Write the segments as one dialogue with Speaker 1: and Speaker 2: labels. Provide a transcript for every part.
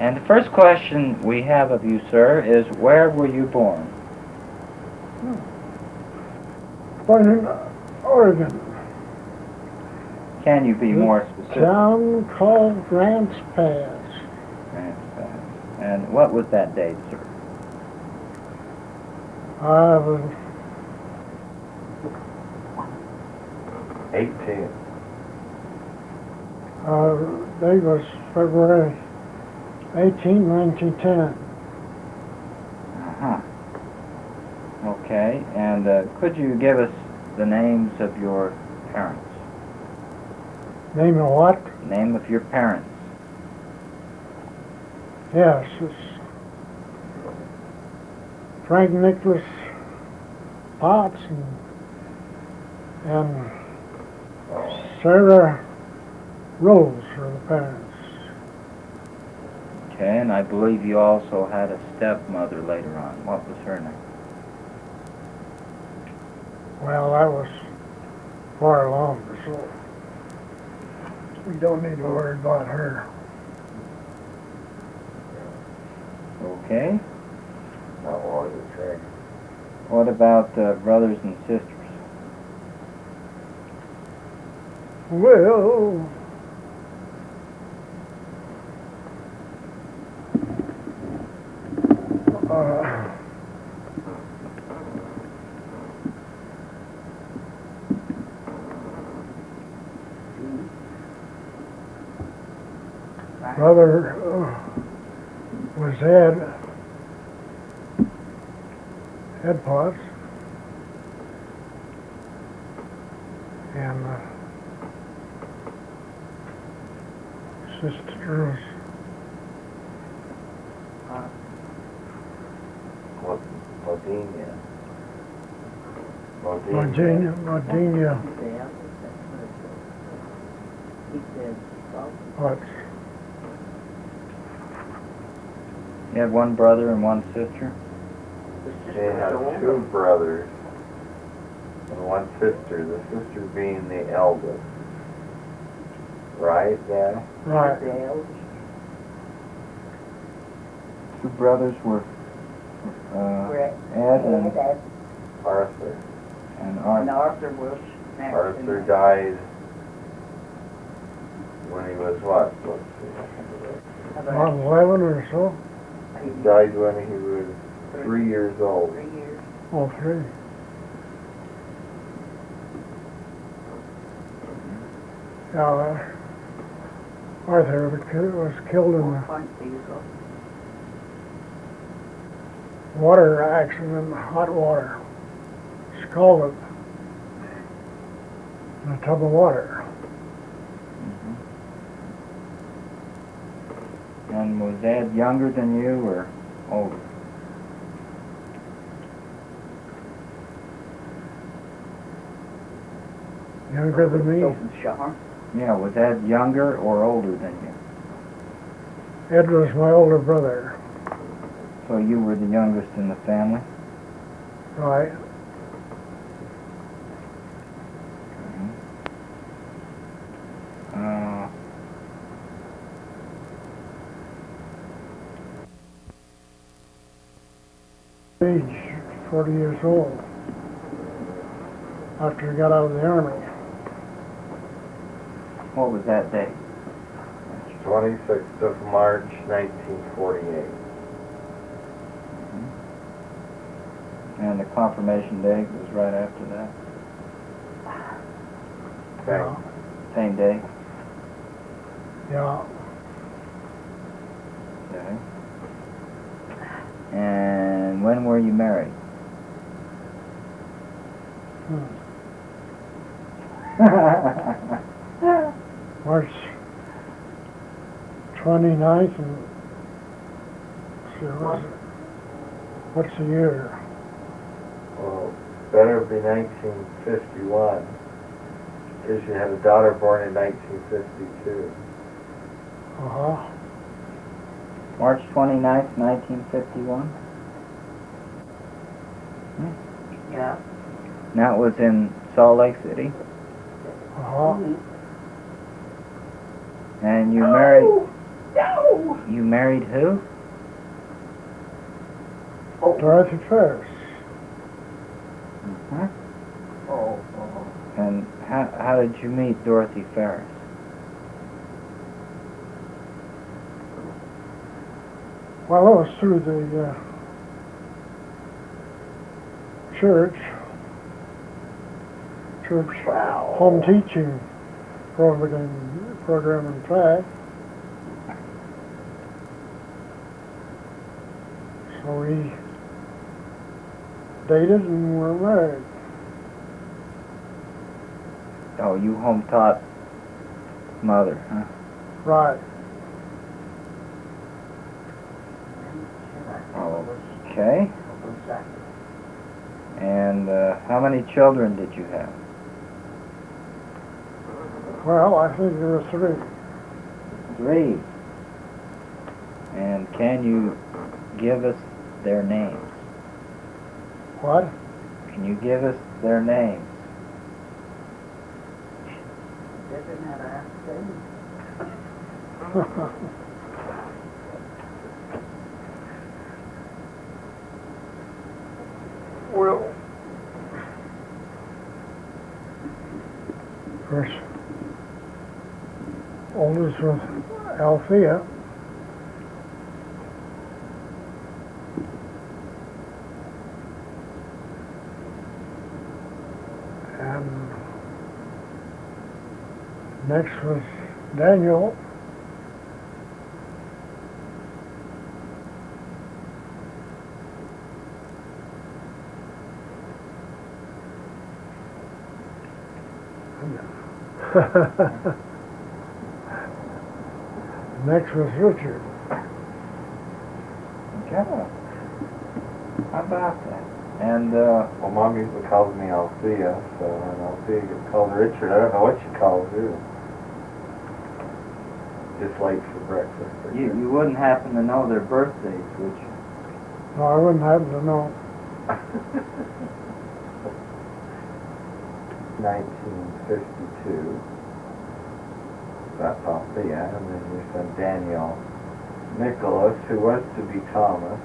Speaker 1: And the first question we have of you, sir, is where were you born?
Speaker 2: Born in Oregon,
Speaker 1: Can you be
Speaker 2: a
Speaker 1: more specific?
Speaker 2: town called Grants Pass.
Speaker 1: And what was that date, sir?
Speaker 2: I was
Speaker 3: 18.
Speaker 2: Date was February 18, 1910.
Speaker 1: Uh-huh. Okay, and could you give us the names of your parents?
Speaker 2: Name of what?
Speaker 1: Name of your parents.
Speaker 2: Yes, it's Frank Nicholas Potts and Sarah Rose are the parents.
Speaker 1: Okay, and I believe you also had a stepmother later on. What was her name?
Speaker 2: Well, that was far along, so we don't need to worry about her.
Speaker 1: Okay.
Speaker 3: Not long to train.
Speaker 1: What about brothers and sisters?
Speaker 2: Well, brother was Ed Potts, and sister
Speaker 3: Modenia.
Speaker 2: Modenia Potts.
Speaker 1: You had one brother and one sister?
Speaker 3: They had two brothers and one sister, the sister being the eldest. Right, Dad?
Speaker 2: Right.
Speaker 1: Two brothers were Ed and
Speaker 3: Arthur.
Speaker 1: and
Speaker 4: And
Speaker 1: Arthur.
Speaker 4: Arthur was next.
Speaker 3: Arthur died when he was what? Let's see.
Speaker 2: About 11 or so.
Speaker 3: He died when he was 3 years old.
Speaker 4: 3 years.
Speaker 2: All three. Yeah, Arthur was killed in the
Speaker 4: Point diesel.
Speaker 2: water accident, hot water. Scalded in a tub of water.
Speaker 1: And was Ed younger than you or older?
Speaker 2: Younger than me.
Speaker 4: Open shower.
Speaker 1: Yeah, was Ed younger or older than you?
Speaker 2: Ed was my older brother.
Speaker 1: So you were the youngest in the family?
Speaker 2: Right.
Speaker 1: Uh,
Speaker 2: Age 40 years old. After he got out of the army.
Speaker 1: what was that date?
Speaker 3: 26th of March, 1948.
Speaker 1: And the confirmation date was right after that?
Speaker 3: Okay.
Speaker 1: Same day?
Speaker 2: Yeah.
Speaker 1: Okay. And when were you married?
Speaker 2: March 29th and what's the year?
Speaker 3: Well, better be 1951, because you had a daughter born in 1952.
Speaker 2: Uh-huh.
Speaker 1: March 29th, 1951?
Speaker 4: Yeah.
Speaker 1: That was in Salt Lake City?
Speaker 2: Uh-huh.
Speaker 1: And you married
Speaker 4: No!
Speaker 1: You married who?
Speaker 2: Dorothy Ferris.
Speaker 1: Huh?
Speaker 4: Oh,
Speaker 1: And how did you meet Dorothy Ferris?
Speaker 2: Well, it was through the church
Speaker 4: Wow.
Speaker 2: home teaching program in fact. So we dated and were married.
Speaker 1: Oh, you home taught mother, huh?
Speaker 2: Right.
Speaker 1: Okay. And how many children did you have?
Speaker 2: Well, I think there were 3.
Speaker 1: 3. And can you give us their names?
Speaker 2: What?
Speaker 1: Can you give us their names?
Speaker 4: Doesn't have a thing.
Speaker 2: Well, first, oldest was Althea. And next was Daniel. Next was Richard.
Speaker 1: Yeah. How about that? And
Speaker 3: Well, Mom usually calls me Althea, so and Althea gets called Richard. I don't know what she calls you. Just late for breakfast.
Speaker 1: you wouldn't happen to know their birthdays, would you?
Speaker 2: No, I wouldn't happen to know.
Speaker 3: 1952. That's Althea, and then your son Daniel. Nicholas, who was to be Thomas,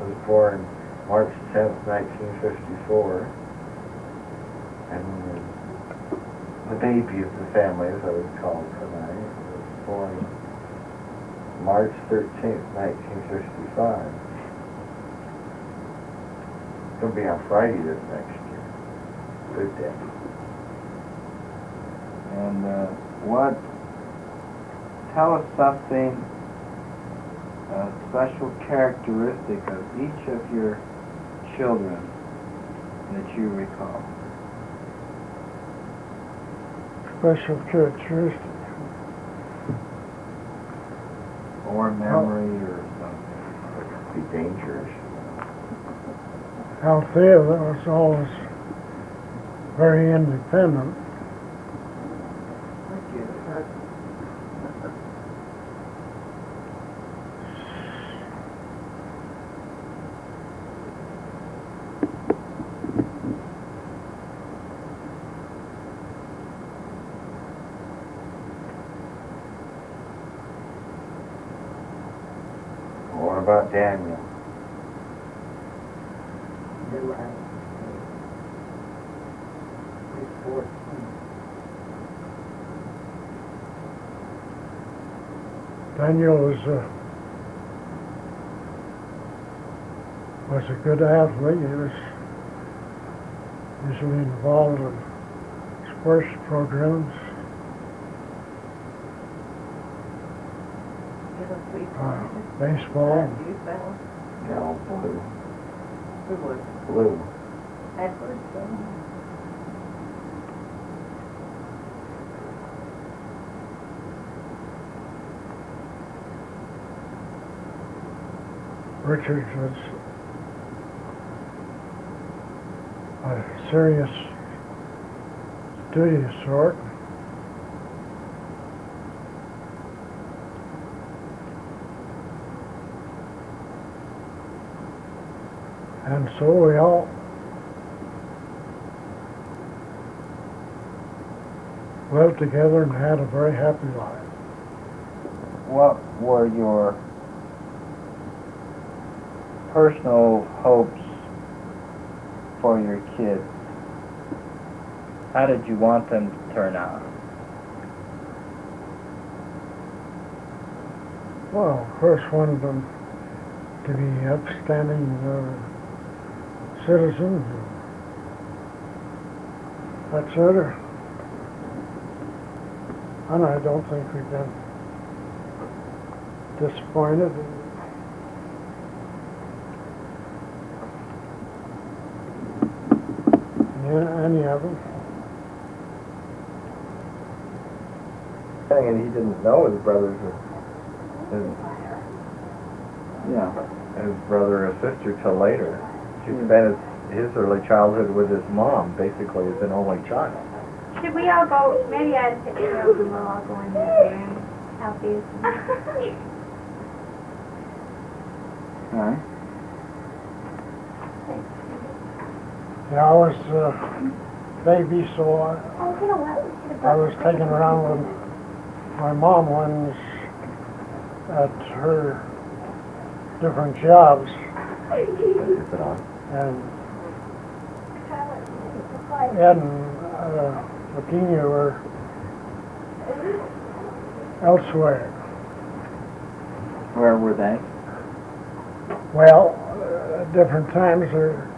Speaker 3: was born March 10th, 1954. And the baby of the family, as I was called tonight, was born March 13th, 1955. It's going to be on Friday this next year. Good day.
Speaker 1: And tell us something, a special characteristic of each of your children that you recall.
Speaker 2: Special characteristic.
Speaker 1: Or memory or something.
Speaker 3: It could be dangerous.
Speaker 2: Althea was always very independent.
Speaker 3: What about Daniel?
Speaker 4: He's 14.
Speaker 2: Daniel was a good athlete. He was usually involved in sports programs. Baseball.
Speaker 3: No, blue.
Speaker 4: Who was?
Speaker 3: Blue.
Speaker 4: Edward.
Speaker 2: Richard was a serious, studious sort. And so we all lived together and had a very happy life.
Speaker 1: what were your personal hopes for your kids? How did you want them to turn out?
Speaker 2: Well, first wanted them to be upstanding citizens. That's it. And I don't think we've been disappointed. In any of them.
Speaker 3: And he didn't know his brothers or his brother or sister till later. She spent his early childhood with his mom, basically as an only child.
Speaker 5: Should we all go? Maybe I'd take a room and we'll all go in the room. Help you.
Speaker 1: All right.
Speaker 2: Yeah, I was baby, so
Speaker 5: Oh, you know what? We should have
Speaker 2: I was taken around with my mom when at her different jobs,
Speaker 3: Is it on?
Speaker 2: and Ed and Virginia were elsewhere.
Speaker 1: Where were they?
Speaker 2: Well, at different times or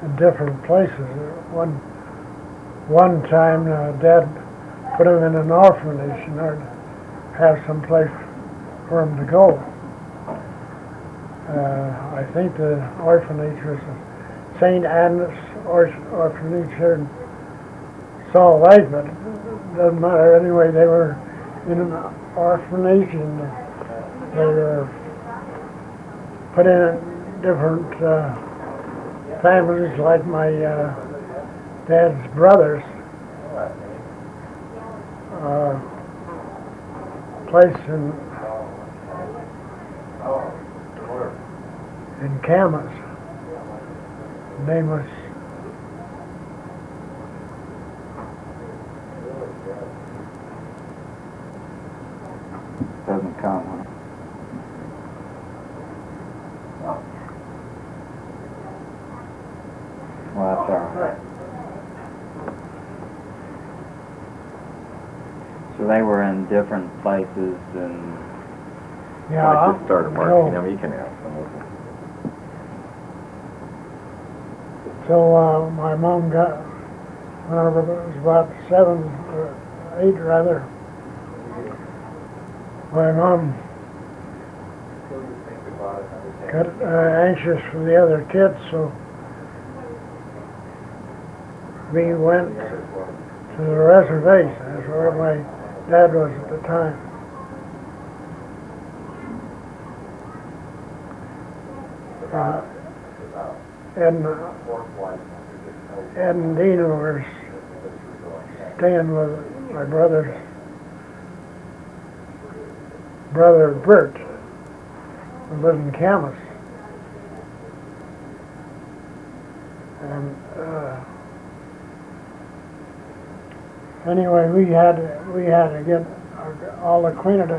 Speaker 2: in different places. One time, Dad put him in an orphanage in order to have some place for him to go. I think the orphanage was St. Anne's orphanage here in Salt Lake, but it doesn't matter. Anyway, they were in an orphanage and they were put in different families, like my dad's brothers. Place in Camas. Name was
Speaker 1: Doesn't count, huh? Well, that's all right. So they were in different places and
Speaker 2: yeah.
Speaker 3: I just started marking
Speaker 2: no,
Speaker 3: them. You can have some of them.
Speaker 2: So my mom got, whenever it was about 7 or 8 rather, my mom got anxious for the other kids, so we went to the reservation. That's where my dad was at the time. Ed and Dina were staying with my brother Bert, who lived in Camas. And anyway, we had to get all acquainted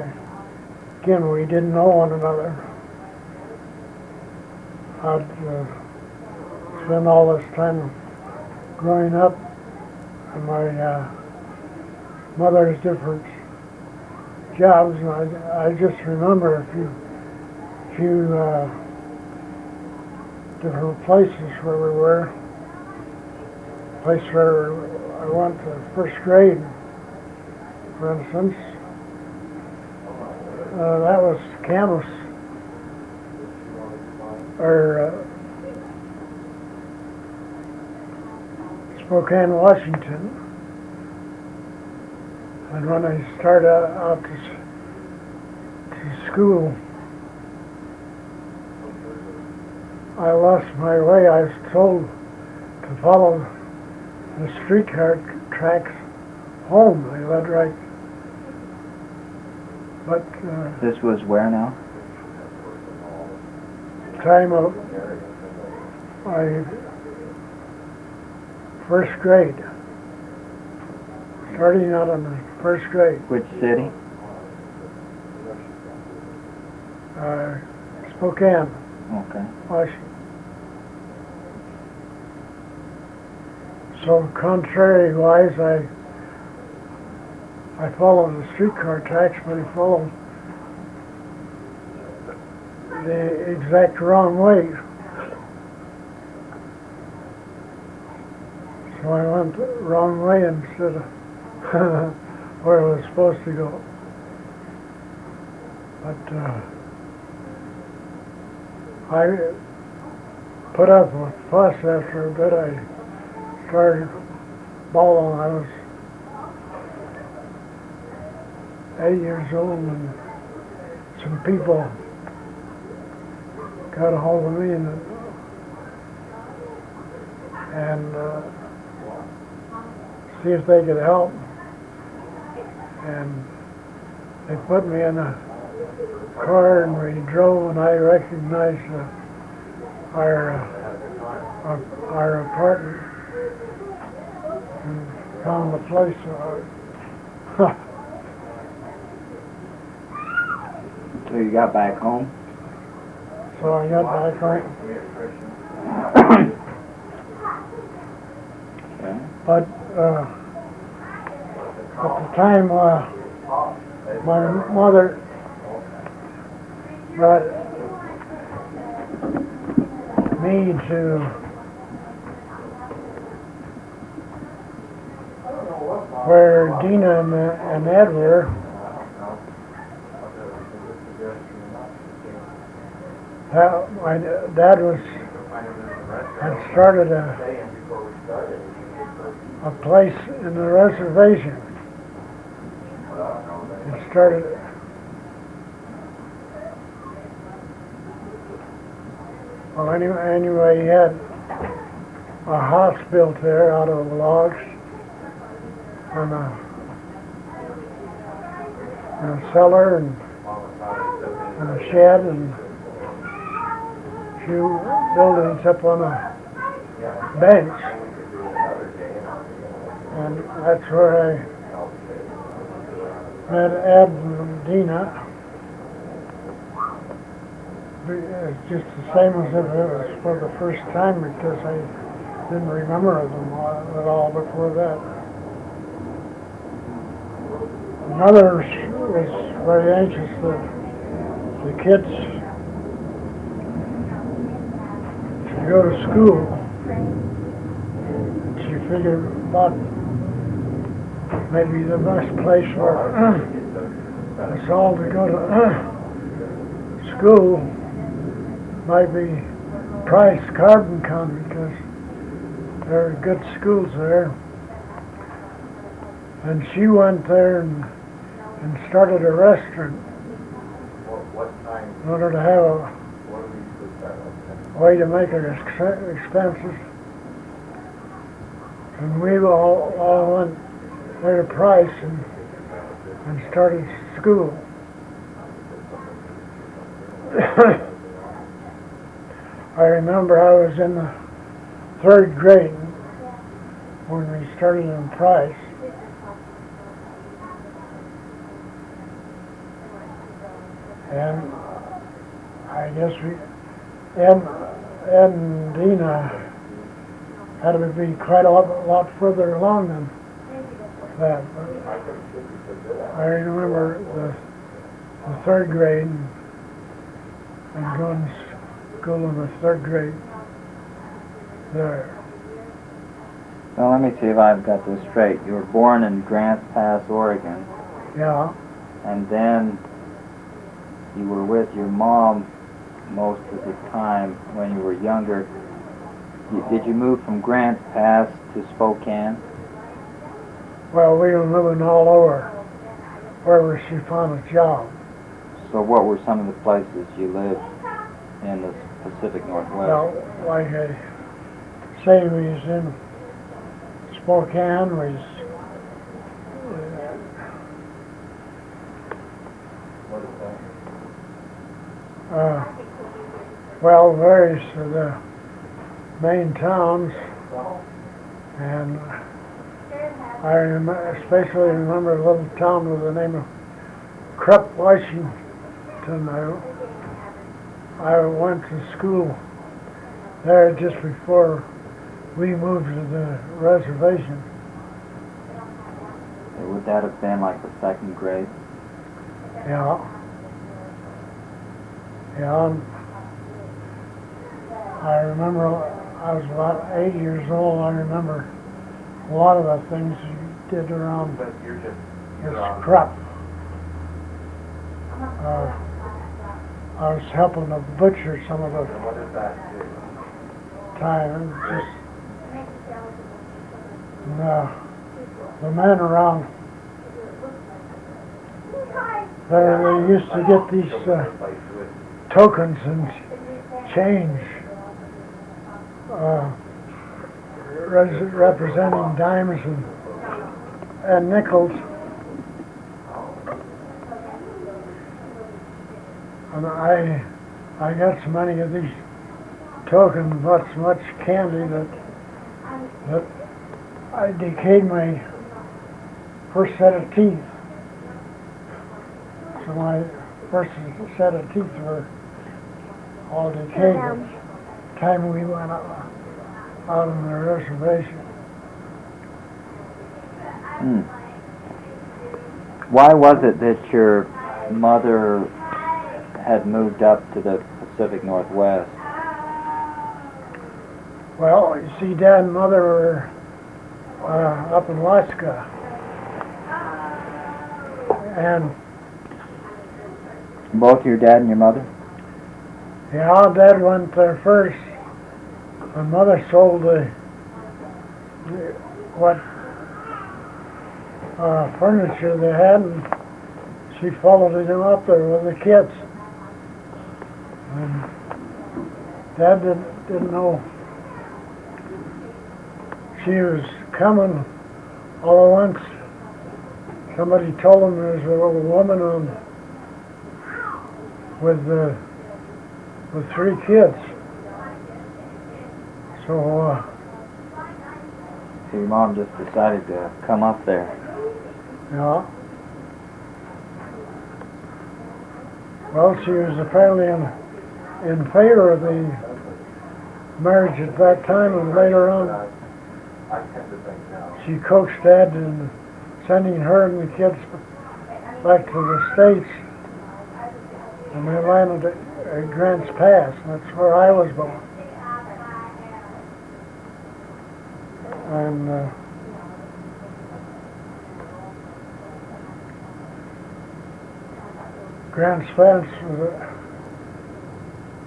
Speaker 2: again. We didn't know one another. I'd spent all this time growing up in my mother's different jobs, and I just remember a few different places where we were. Place where I went to first grade, for instance. That was Camas, or Spokane, Washington. And when I started out to school, I lost my way. I was told to follow the streetcar tracks home. They led right. But
Speaker 1: this was where now?
Speaker 2: time of my first grade, starting out in the first grade,
Speaker 1: Which city?
Speaker 2: Spokane,
Speaker 1: Okay.
Speaker 2: Washington. So contrary-wise, I followed the streetcar tracks, but I followed the exact wrong way. So I went the wrong way instead of where I was supposed to go. But I put up with fuss after a bit. I started bawling. I was 8 years old, and some people got a hold of me and see if they could help. And they put me in a car and we drove, and I recognized our apartment and found the place.
Speaker 1: So you got back home?
Speaker 2: So I got back home.
Speaker 1: Okay.
Speaker 2: But at the time, my mother brought me to where Dina and Ed were. My dad had started a place in the reservation. It started. Well, anyway, he had a house built there out of logs and a cellar and a shed and few buildings up on a bench, and that's where I met Ed and Dina. It's just the same as if it was for the first time, because I didn't remember them at all before that. Mother was very anxious that the kids should go to school. She figured about maybe the best place for us all to go to school might be Price Carbon Con, because there are good schools there. And she went there and started a restaurant in order to have a way to make her expenses. And we all went there to Price and started school. I remember I was in the 3rd grade when we started in Price. And I guess Ed and Dina had to be quite a lot further along than that. But I remember the 3rd grade and going to school in the 3rd grade there.
Speaker 1: Well, let me see if I've got this straight. You were born in Grants Pass, Oregon.
Speaker 2: Yeah.
Speaker 1: And then you were with your mom most of the time when you were younger. Did you move from Grants Pass to Spokane?
Speaker 2: Well, we were living all over wherever she found a job.
Speaker 1: So what were some of the places you lived in the Pacific Northwest?
Speaker 2: Well, like I say, we was in Spokane, well, various of the main towns, and I especially remember a little town with the name of Krupp, Washington. I went to school there just before we moved to the reservation.
Speaker 1: Would that have been like the second grade?
Speaker 2: Yeah. Yeah, and I remember I was about 8 years old. I remember a lot of the things you did around this crop. I was helping to butcher some of the time. It was just, and, the men around there, they used to get these tokens and change representing dimes and nickels. And I got so many of these tokens, so much candy that I decayed my first set of teeth. So my first set of teeth were all decayed by the time we went out on the reservation.
Speaker 1: Why was it that your mother had moved up to the Pacific Northwest?
Speaker 2: Well, you see, Dad and Mother were up in Alaska, and
Speaker 1: Both your dad and your mother?
Speaker 2: yeah, Dad went there first, and Mother sold what furniture they had, and she followed him up there with the kids. And Dad didn't know she was coming. All at once, somebody told him there's a little woman with 3 kids. So
Speaker 1: So your mom just decided to come up there.
Speaker 2: yeah. Well, she was apparently in favor of the marriage at that time, and later on she coaxed Dad in sending her and the kids back to the States, and they landed at Grants Pass. That's where I was born. And Grants Pass was a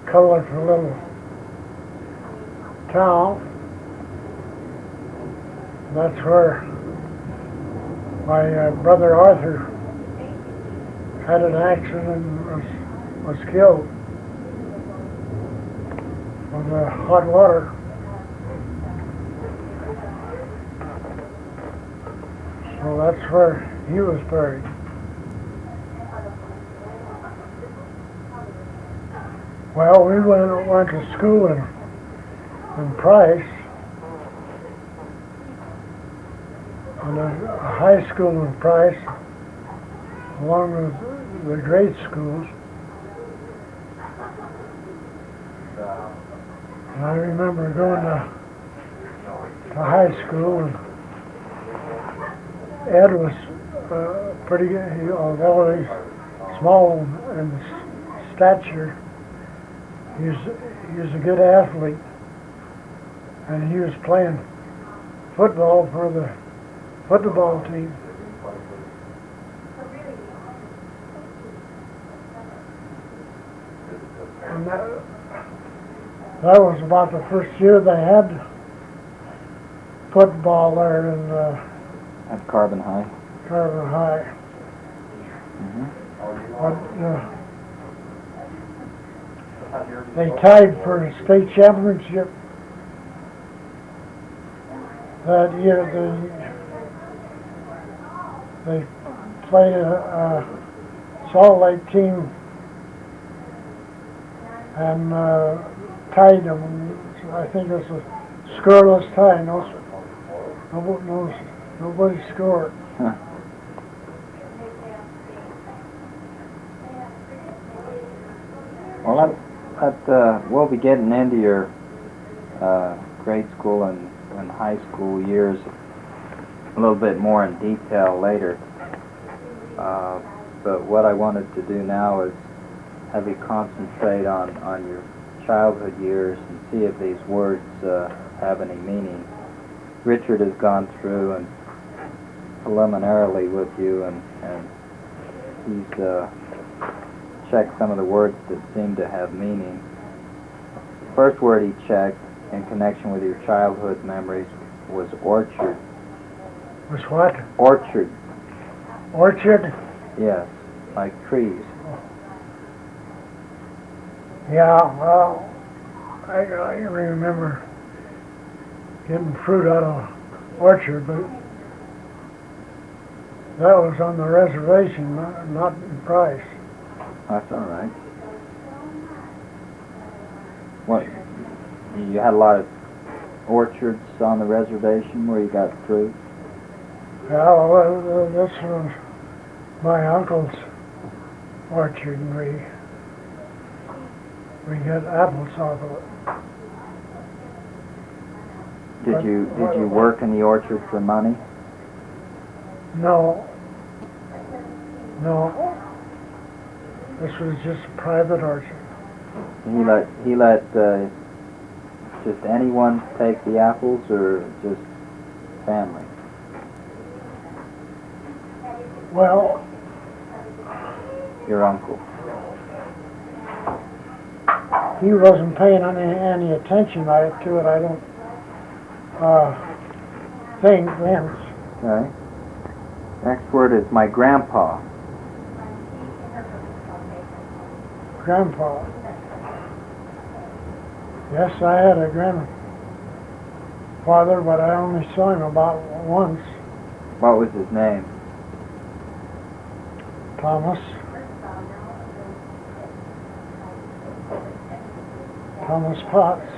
Speaker 2: colorful little town. That's where my brother Arthur had an accident and was killed with hot water. So that's where he was buried. Well, we went to school in Price, and a high school in Price, along with the grade schools. And I remember going to high school, and Ed was pretty good, although he's small in stature. He was a good athlete, and he was playing football for the football team. And that was about the first year they had football there in
Speaker 1: At Carbon High.
Speaker 2: Carbon High. But they tied for the state championship that year. They played a Salt Lake team and tied them. I think it was a scoreless tie. Nobody scored.
Speaker 1: Huh. Well, But we'll be getting into your grade school and high school years a little bit more in detail later. But what I wanted to do now is have you concentrate on your childhood years and see if these words have any meaning. Richard has gone through and preliminarily with you, and he's checked some of the words that seem to have meaning. The first word he checked in connection with your childhood memories was orchard.
Speaker 2: Was what?
Speaker 1: Orchard.
Speaker 2: Orchard?
Speaker 1: Yes, like trees.
Speaker 2: Yeah, well, I remember getting fruit out of orchard, but that was on the reservation, not in Price.
Speaker 1: That's all right. What? You had a lot of orchards on the reservation where you got fruit?
Speaker 2: Yeah, well, this was my uncle's orchard, and we got apples off of it.
Speaker 1: Did you work in the orchard for money?
Speaker 2: No. This was just a private orchard.
Speaker 1: He let just anyone take the apples, or just family?
Speaker 2: Well,
Speaker 1: Your uncle.
Speaker 2: he wasn't paying any attention to it, I don't think, Vince.
Speaker 1: Okay. Next word is my grandpa.
Speaker 2: Grandpa. Yes, I had a grandfather, but I only saw him about once.
Speaker 1: What was his name?
Speaker 2: Thomas Potts.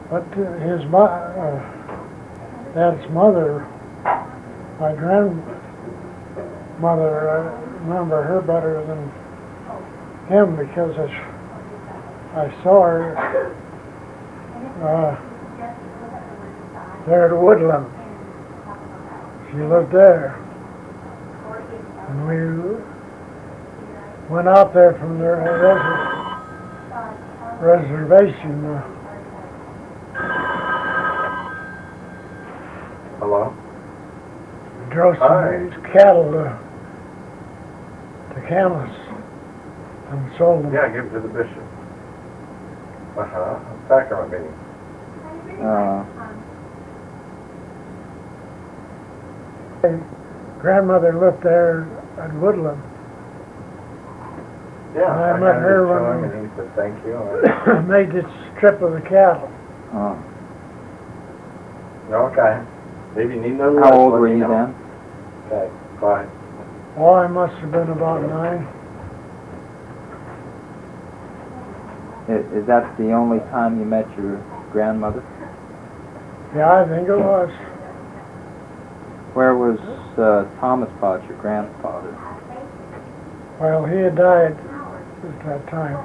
Speaker 2: But his dad's mother, my grandmother, I remember her better than him because I saw her there at Woodland. She lived there. And we went out there from the reservation.
Speaker 3: Hello?
Speaker 2: Drove some cattle to Camas and sold them.
Speaker 3: Yeah, give it to the bishop. Sacrament meeting.
Speaker 2: Grandmother lived there at Woodland.
Speaker 3: Yeah,
Speaker 2: And I met her
Speaker 3: handed it to
Speaker 2: when
Speaker 3: him and he said thank you.
Speaker 2: we made this trip of the cattle.
Speaker 1: Oh.
Speaker 3: Okay. If you need another
Speaker 1: How
Speaker 3: list,
Speaker 1: old
Speaker 3: let
Speaker 1: were
Speaker 3: me
Speaker 1: you
Speaker 3: know.
Speaker 1: then?
Speaker 3: Okay, bye.
Speaker 2: Oh, I must have been about 9.
Speaker 1: Is that the only time you met your grandmother?
Speaker 2: Yeah, I think it was.
Speaker 1: Where was Thomas Potts, your grandfather?
Speaker 2: Well, he had died at that time.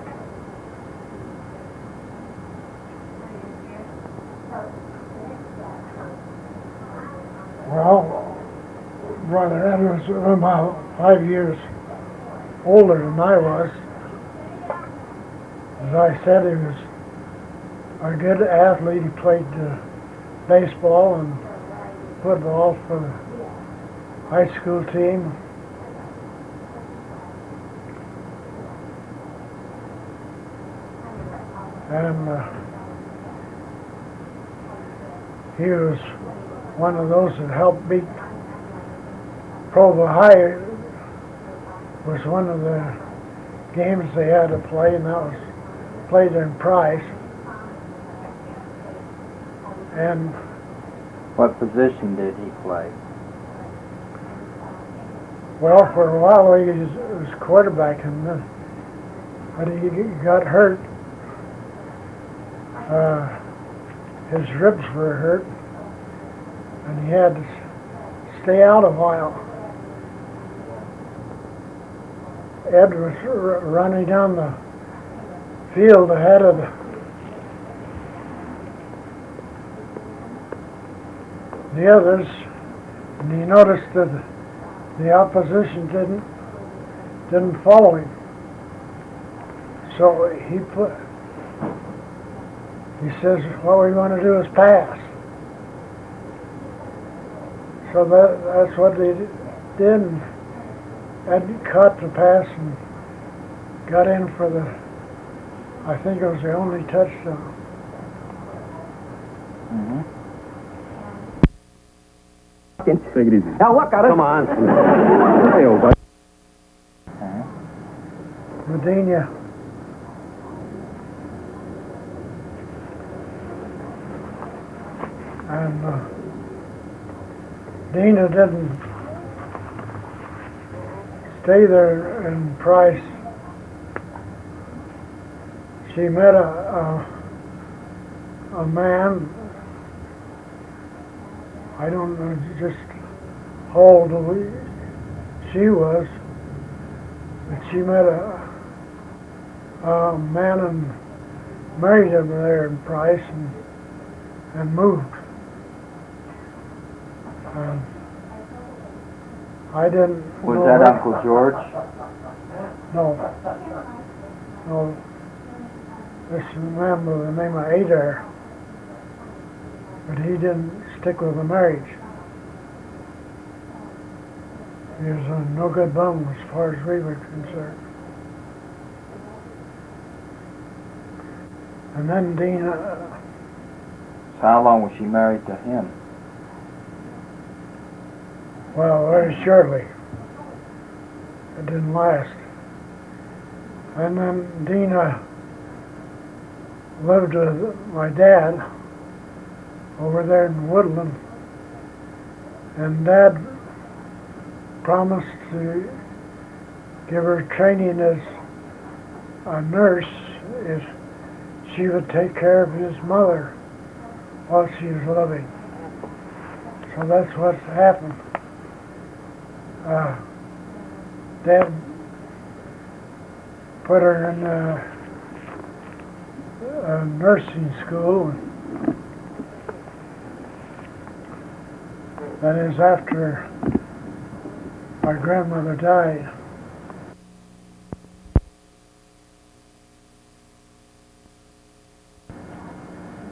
Speaker 2: Well, Brother Ed was about 5 years older than I was. As I said, he was a good athlete. He played baseball and football for the high school team. And he was one of those that helped beat Provo High. Was one of the games they had to play, and that was played in Price. And
Speaker 1: What position did he play?
Speaker 2: well, for a while he was quarterbacking, but he got hurt. His ribs were hurt, and he had to stay out a while. Ed was running down the field ahead of the others, and he noticed that the opposition didn't follow him. So he says, what we want to do is pass. So that's what they did, and Ed caught the pass and got in for I think it was the only touchdown.
Speaker 1: Mm-hmm.
Speaker 6: Take it easy.
Speaker 7: Now look at it.
Speaker 6: Come on. Hey, old buddy.
Speaker 1: Okay.
Speaker 2: Medina. And Dina didn't stay there in Price. She met a man, I don't know just how old she was, but she met a man and married him there in Price and moved. I didn't
Speaker 1: Was
Speaker 2: know
Speaker 1: that
Speaker 2: her.
Speaker 1: Uncle George?
Speaker 2: No. No. This man by the name of Adair. But he didn't stick with the marriage. He was a no good bum as far as we were concerned. And then Dina,
Speaker 1: So how long was she married to him?
Speaker 2: well, very shortly. It didn't last. And then Dina lived with my dad over there in Woodland. And Dad promised to give her training as a nurse if she would take care of his mother while she was living. So that's what's happened. Dad put her in a nursing school. That is after my grandmother died.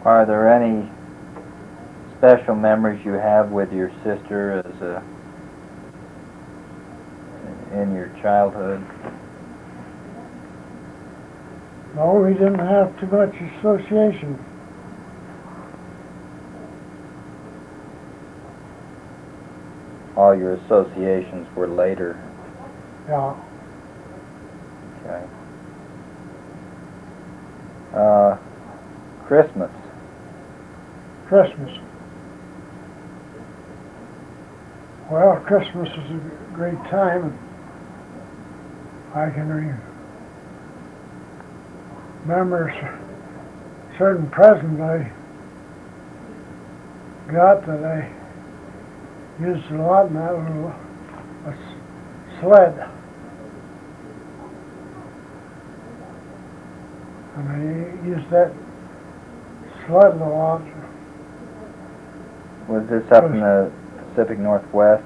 Speaker 1: Are there any special memories you have with your sister in your childhood?
Speaker 2: No, we didn't have too much association.
Speaker 1: All your associations were later.
Speaker 2: Yeah.
Speaker 1: Okay. Christmas.
Speaker 2: Christmas. Well, Christmas is a great time, and I can remember certain presents I got that I used a lot, and that was a sled. And I used that sled a lot.
Speaker 1: Was this up in the Pacific Northwest?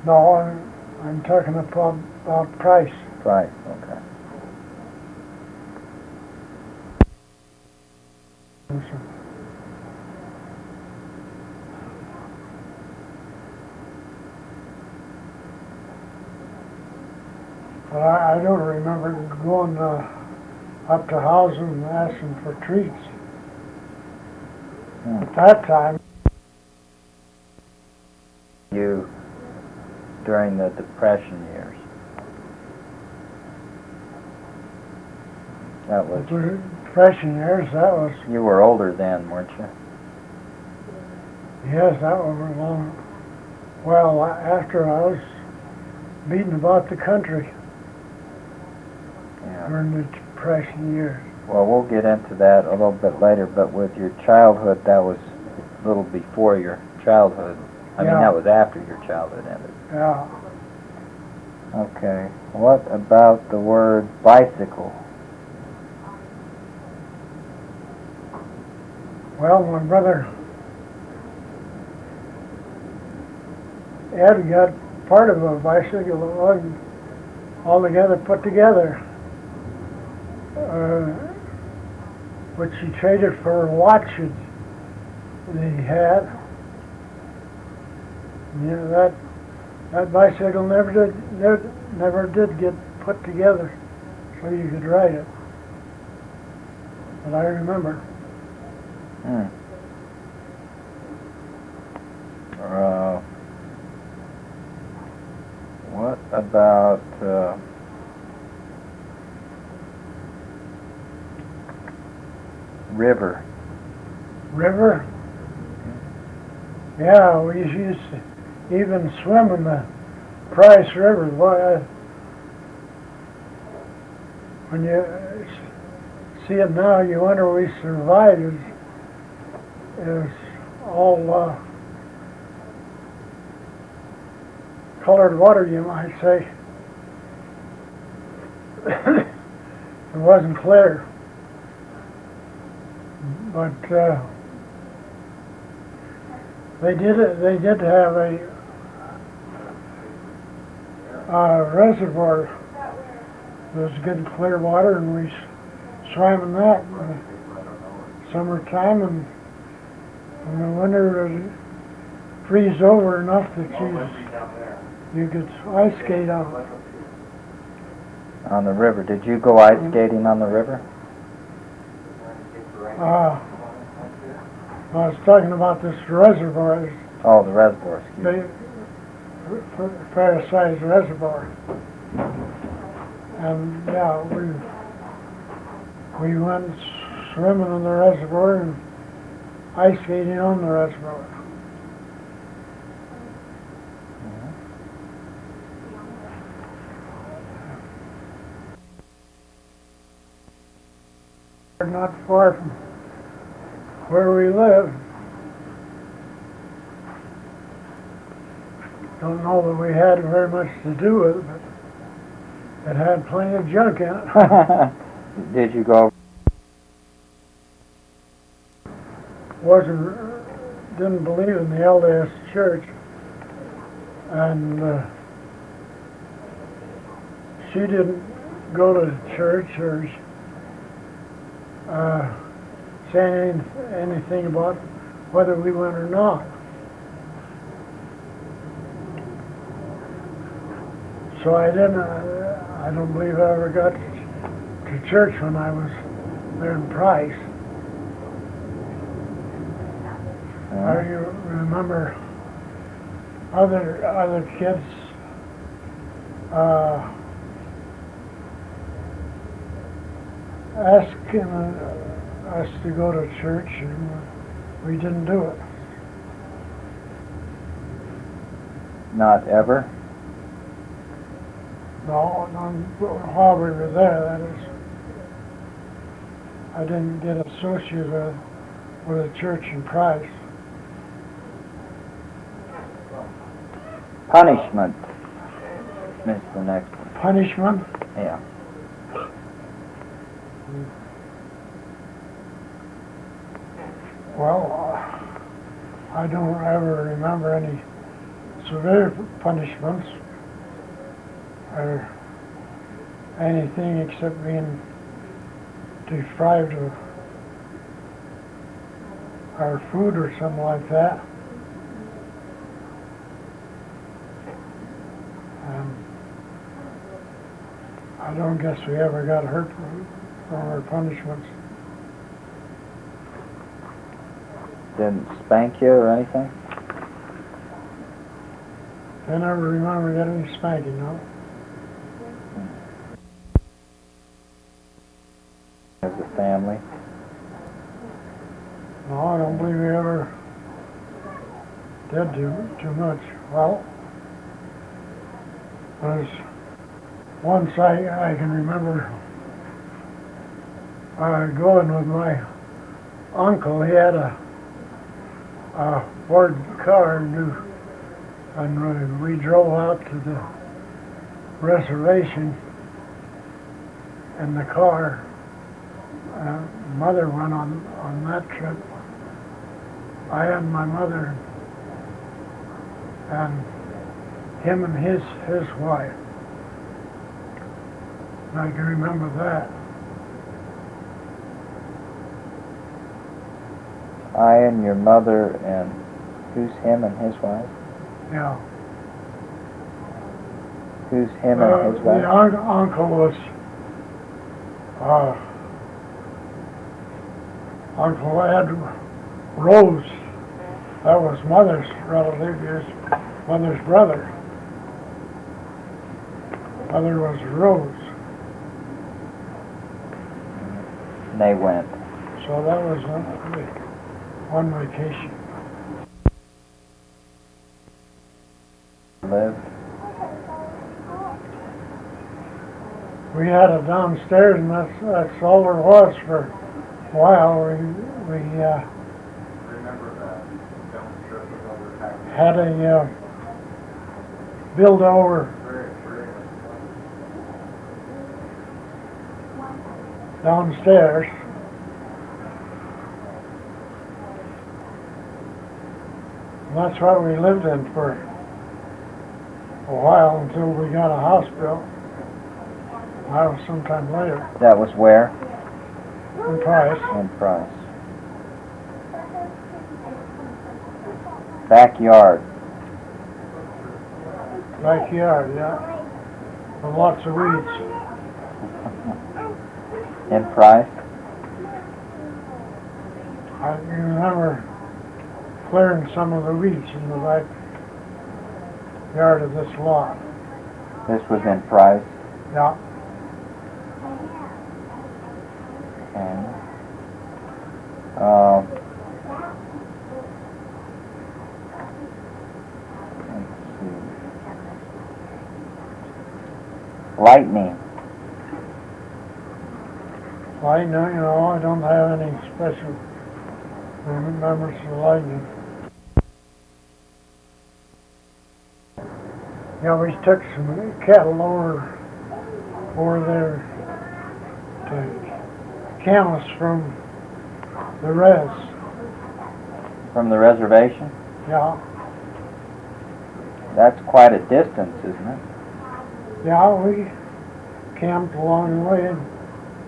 Speaker 2: No, I'm talking about Price.
Speaker 1: Right, okay.
Speaker 2: But I don't remember going up to houses and asking for treats. At that time,
Speaker 1: You during the Depression years. That was,
Speaker 2: the Depression years, that was,
Speaker 1: you were older then, weren't you?
Speaker 2: yes, that was a long, well, after I was beating about the country
Speaker 1: Yeah.
Speaker 2: during the Depression years.
Speaker 1: Well, we'll get into that a little bit later, but with your childhood, that was a little before your childhood. I mean,
Speaker 2: Yeah.
Speaker 1: that was after your childhood ended.
Speaker 2: Yeah.
Speaker 1: Okay. What about the word bicycle?
Speaker 2: Well, my brother Ed got part of a bicycle that wasn't altogether put together, which he traded for watches that he had. You know, that bicycle never did get put together so you could ride it. But I remember.
Speaker 1: Hmm. What about river?
Speaker 2: River? Yeah, we used to even swim in the Price River. Boy, when you see it now, you wonder we survived. It was all colored water, you might say. It wasn't clear. But they did have a reservoir. There was good clear water, and we swam in that in the summertime, and in the winter it would freeze over enough that you could ice skate on.
Speaker 1: On the river. Did you go ice skating on the river?
Speaker 2: I was talking about this reservoir,
Speaker 1: Oh, the reservoir, excuse me.
Speaker 2: fair-sized reservoir. And yeah, we went swimming in the reservoir and ice skating on the reservoir. Not far from where we live. Don't know that we had very much to do with it, but it had plenty of junk in it.
Speaker 1: Did you go?
Speaker 2: Didn't believe in the LDS Church, and she didn't go to church or say anything about whether we went or not. So I don't believe I ever got to church when I was there in Price. I remember other kids asking us to go to church, and we didn't do it.
Speaker 1: Not ever?
Speaker 2: No, while we were there, that is. I didn't get associated with a church in Price.
Speaker 1: Punishment. Missed the next one.
Speaker 2: Punishment?
Speaker 1: Yeah.
Speaker 2: Well, I don't ever remember any severe punishments or anything except being deprived of our food or something like that. I don't guess we ever got hurt from our punishments.
Speaker 1: Didn't spank you or anything?
Speaker 2: I never remember getting any spanking, no.
Speaker 1: As a family?
Speaker 2: No, I don't believe we ever did too much. Well, there's once I can remember going with my uncle. He had a Ford car, and we drove out to the reservation in the car. Mother went on that trip, I had my mother and him and his wife. And I can remember that.
Speaker 1: I and your mother and who's him and his wife?
Speaker 2: Yeah.
Speaker 1: Who's him and his wife?
Speaker 2: The uncle was Uncle Ed Rose. That was mother's relative, his mother's brother. Mother was Rose.
Speaker 1: And they went.
Speaker 2: So that was one vacation.
Speaker 1: Lived.
Speaker 2: We had it downstairs, and that's all there was for a while. We had a build over downstairs. And that's what we lived in for a while until we got a house built. That was sometime later.
Speaker 1: That was where?
Speaker 2: In Price.
Speaker 1: In Price. Backyard.
Speaker 2: Backyard, yeah. With lots of weeds.
Speaker 1: In Price?
Speaker 2: I remember clearing some of the weeds in the backyard of this lot.
Speaker 1: This was in Price.
Speaker 2: Yeah.
Speaker 1: And let's see. Lightning.
Speaker 2: Lightning, I don't have any special remembrance of lightning. Yeah, we took some cattle over there to canvas from the res.
Speaker 1: From the reservation?
Speaker 2: Yeah,
Speaker 1: That's quite a distance, isn't it?
Speaker 2: yeah, we camped along the way.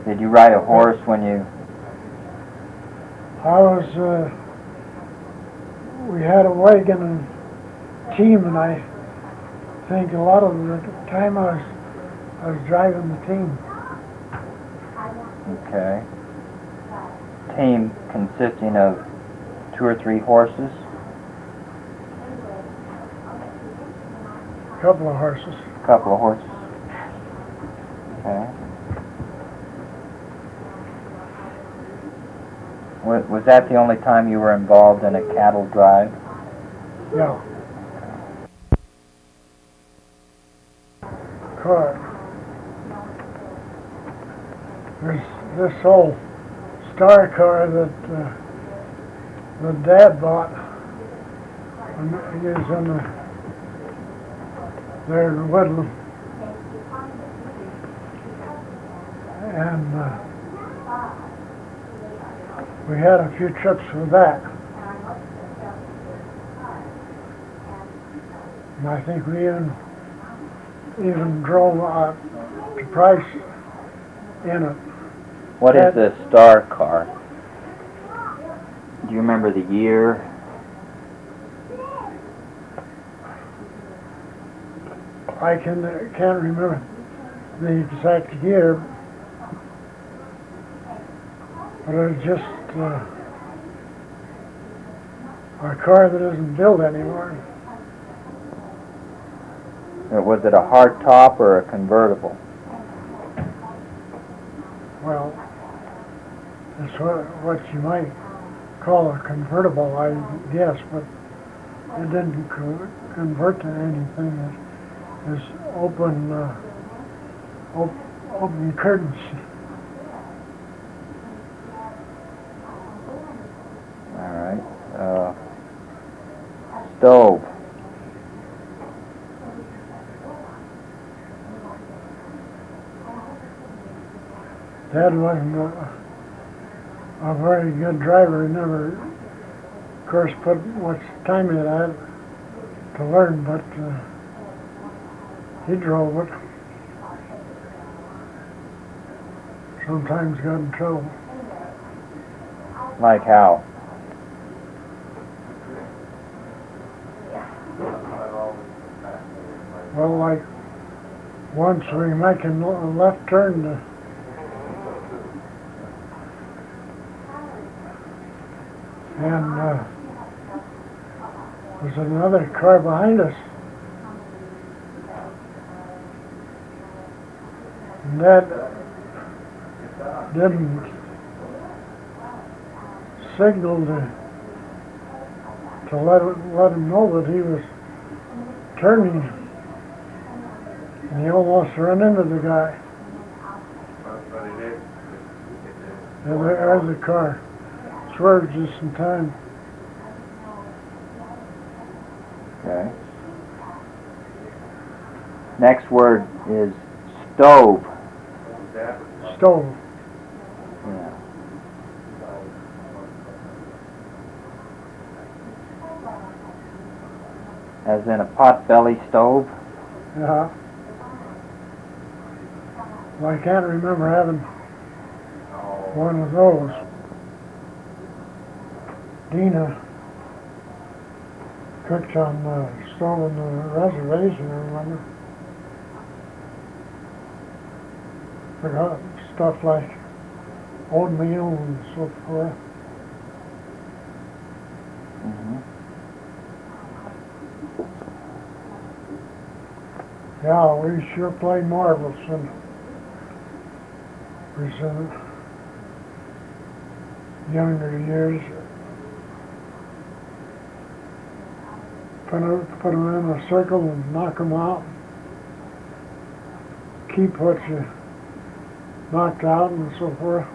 Speaker 1: Did you ride a horse when you...
Speaker 2: We had a wagon and team, and I think a lot of the time I was driving the team.
Speaker 1: Okay. Team consisting of 2 or 3 horses?
Speaker 2: A couple of horses.
Speaker 1: Couple of horses. Okay. Was that the only time you were involved in a cattle drive?
Speaker 2: Yeah. Car. There's this old Star car that Dad bought when he was there in Woodland. And we had a few trips with that. And I think we even drove to Price in it.
Speaker 1: What is a Star car? Do you remember the year?
Speaker 2: I can't remember the exact year, but it was just a car that isn't built anymore.
Speaker 1: Was it a hard top or a convertible?
Speaker 2: Well, it's what you might call a convertible, I guess, but it didn't convert to anything. It is open curtains.
Speaker 1: All right. Stove.
Speaker 2: Dad wasn't a very good driver. He never course, put much time in that to learn, but he drove it. Sometimes got in trouble.
Speaker 1: Like how?
Speaker 2: Well, like once we making a left turn to and there's another car behind us. And that didn't signal to let him know that he was turning. And he almost ran into the guy. And there's the car. Swerved just in time.
Speaker 1: Okay. Next word is stove.
Speaker 2: Stove.
Speaker 1: Yeah. As in a pot-belly stove?
Speaker 2: Yeah. Well, I can't remember having one of those. Dina cooked on the stove on the reservation, I remember. Forgot stuff like oatmeal and so forth.
Speaker 1: Mm-hmm.
Speaker 2: Yeah, we sure played marbles and we was in younger years. Put them in a circle and knock them out. Keep what you knocked out and so forth.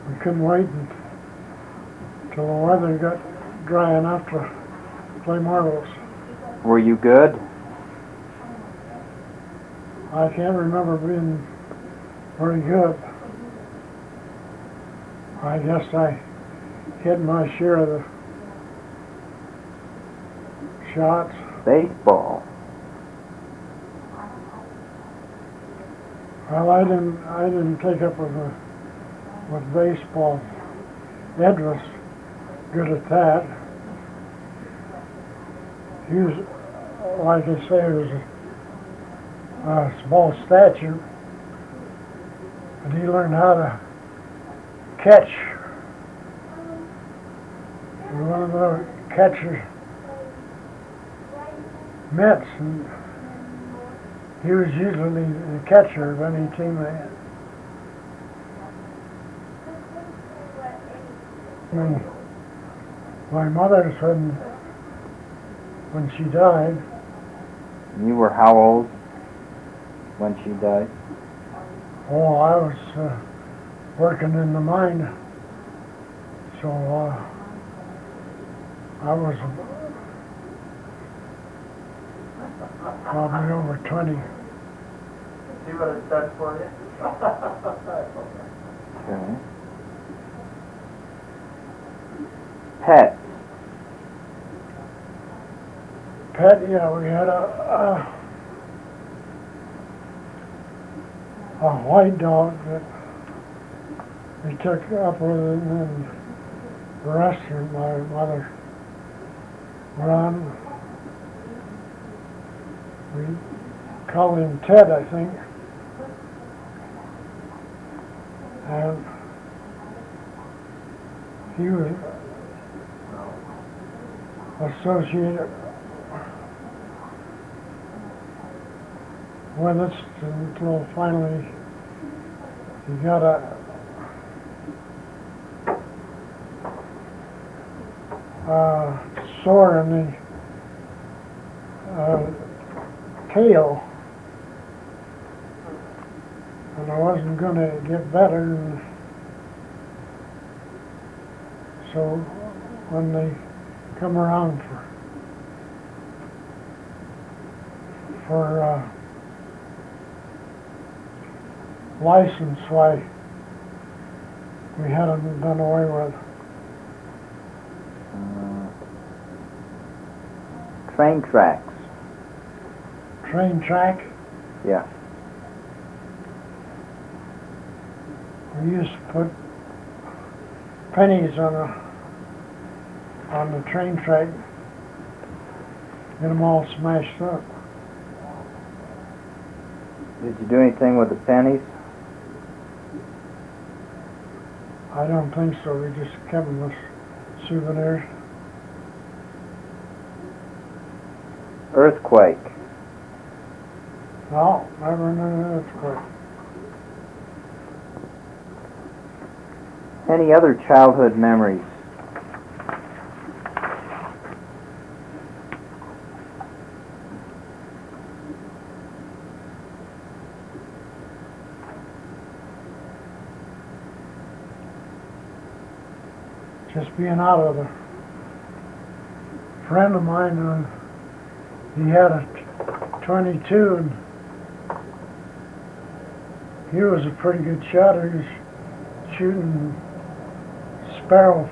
Speaker 2: We couldn't wait until the weather got dry enough to play marbles.
Speaker 1: Were you good?
Speaker 2: I can't remember being very good. I guess I hit my share of the shots.
Speaker 1: Baseball.
Speaker 2: Well, I didn't take up with baseball. Ed was good at that. He was, like I say, he was a small stature, but he learned how to catch. He was one of the catchers mitts, and he was usually the catcher of any team they had. And my mother said when she died,
Speaker 1: You were how old when she died?
Speaker 2: oh, I was working in the mine, so I was probably over 20.
Speaker 4: See what it's done for you?
Speaker 1: Okay. Pets.
Speaker 2: Pet, yeah, we had a white dog that we took up with it, and then the rest of my mother run. We called him Ted, I think. And he was associated with us until finally he got a sore in the tail, and I wasn't going to get better, and so when they come around for license, why we had them done away with.
Speaker 1: Train tracks.
Speaker 2: Train track,
Speaker 1: Yeah.
Speaker 2: we used to put pennies on the train track, get them all smashed up.
Speaker 1: Did you do anything with the pennies?
Speaker 2: I don't think so, we just kept them as souvenirs.
Speaker 1: Earthquake.
Speaker 2: No, never knew an earthquake.
Speaker 1: Any other childhood memories?
Speaker 2: Just being out of the friend of mine, he had a 22 and he was a pretty good shot. He was shooting sparrow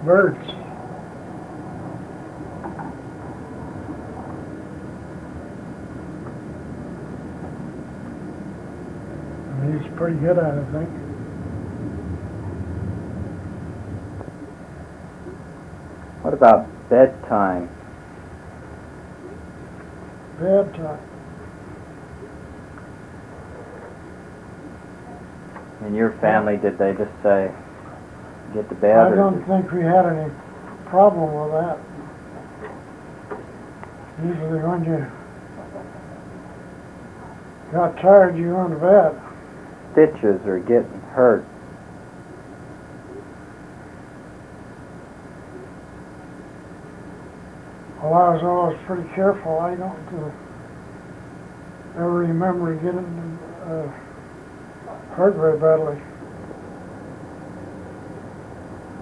Speaker 2: birds. And he was pretty good at it, I think.
Speaker 1: What about bedtime?
Speaker 2: Bedtime.
Speaker 1: In your family, did they just say, get to bed?
Speaker 2: I
Speaker 1: or
Speaker 2: don't
Speaker 1: did-
Speaker 2: think we had any problem with that. Usually when you got tired, you went to bed.
Speaker 1: Stitches or getting hurt?
Speaker 2: Well, I was always pretty careful. I don't ever remember getting hurt very badly.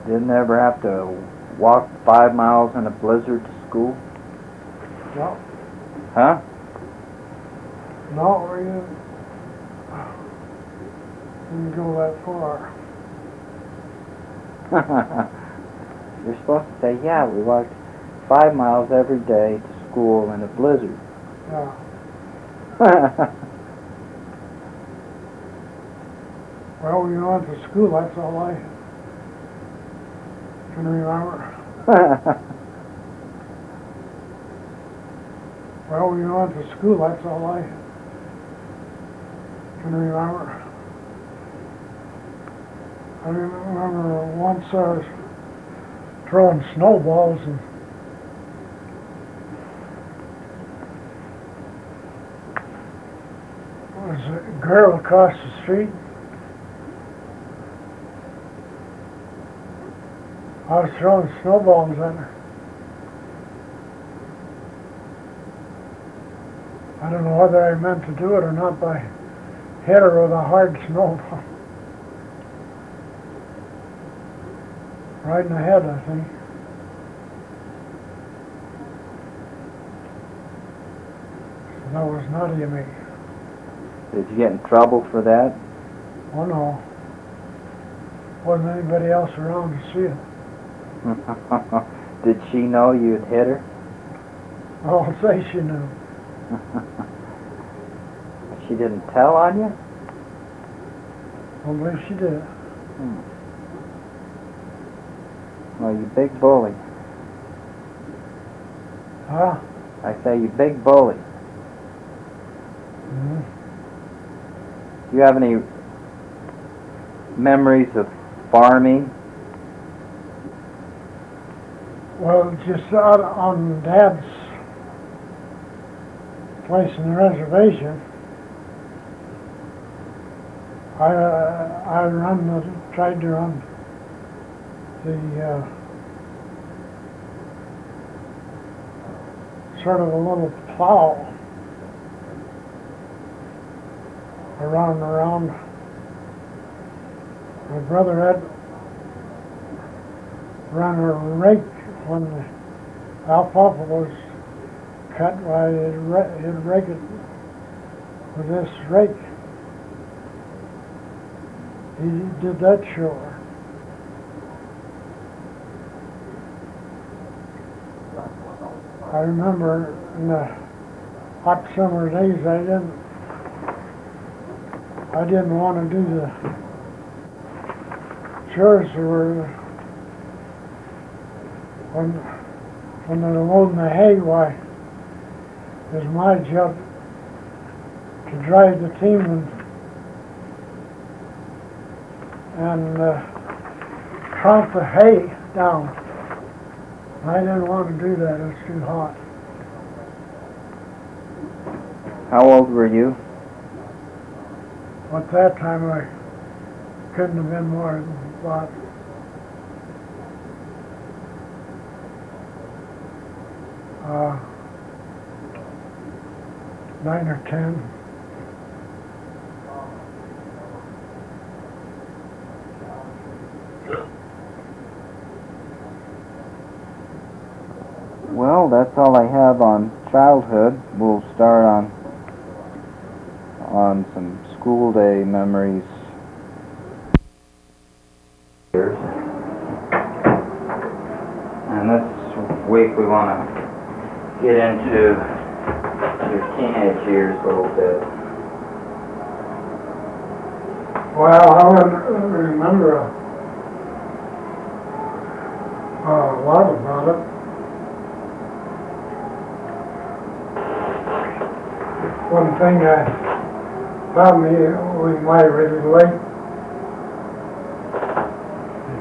Speaker 1: Didn't ever have to walk 5 miles in a blizzard to school?
Speaker 2: No,
Speaker 1: Huh?
Speaker 2: no, we didn't go that far.
Speaker 1: You're supposed to say, yeah, we walked 5 miles every day to school in a blizzard.
Speaker 2: Yeah. Well, we went to school. That's all I can remember. Well, we went to school. That's all I can remember. I remember once I was throwing snowballs and there was a girl across the street. I was throwing snowballs at her. I don't know whether I meant to do it or not, but I hit her with a hard snowball. Right in the head, I think. That was naughty of me.
Speaker 1: Did you get in trouble for that?
Speaker 2: Oh no. Wasn't anybody else around to see it.
Speaker 1: Did she know you'd hit her?
Speaker 2: I'll say she knew.
Speaker 1: She didn't tell on you?
Speaker 2: I believe she did.
Speaker 1: Well, you big bully.
Speaker 2: Huh?
Speaker 1: I say you big bully.
Speaker 2: Mm-hmm.
Speaker 1: Do you have any memories of farming?
Speaker 2: Well, just out on Dad's place in the reservation, I tried to run the sort of a little plow around and around. My brother had run a rake when the alfalfa was cut. He'd rake it with this rake. he did that shore. I remember in the hot summer days, I didn't want to do the chores were when they're loading the hay. Why, it's my job to drive the team and trot the hay down. I didn't want to do that, it was too hot.
Speaker 1: How old were you?
Speaker 2: At that time, I couldn't have been more than about 9 or 10.
Speaker 1: Well, that's all I have on childhood. We'll start on some school day memories. And this week we want to get into your teenage years a little bit.
Speaker 2: Well, I wouldn't remember a lot about it. One thing that found me, we might really late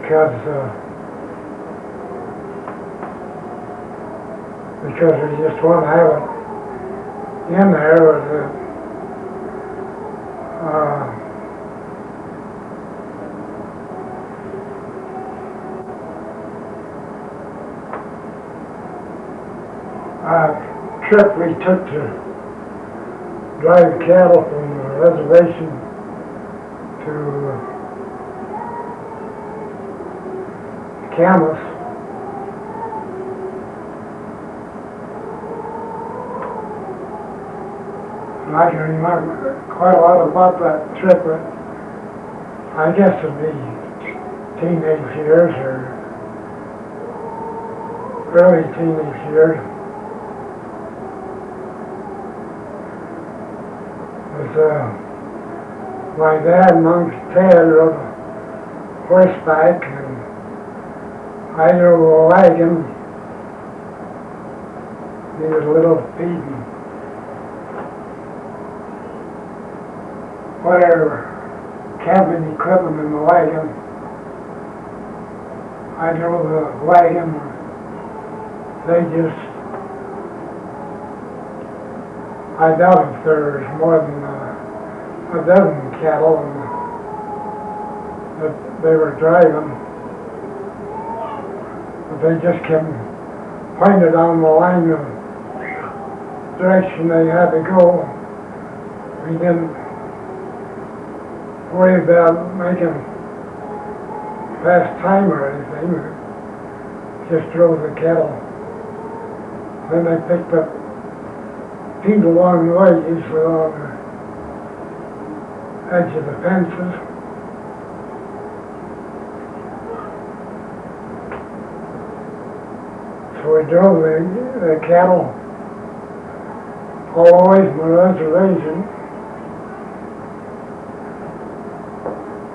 Speaker 2: because we just want to have it in there was a trip we took to drive cattle from the reservation to Camas. And I can remember quite a lot about that trip, but I guess it'd be teenage years or early teenage years. My dad and Uncle Ted rode horseback, and I drove a wagon. He was a little feeding whatever camping equipment in the wagon. I drove the wagon. I doubt if there's more than a dozen cattle that they were driving, but they just kept pointed on the line of direction they had to go. We didn't worry about making fast time or anything. We just drove the cattle. Then they picked up feet along the way, usually along the edge of the fences. So we drove the cattle all the way from the reservation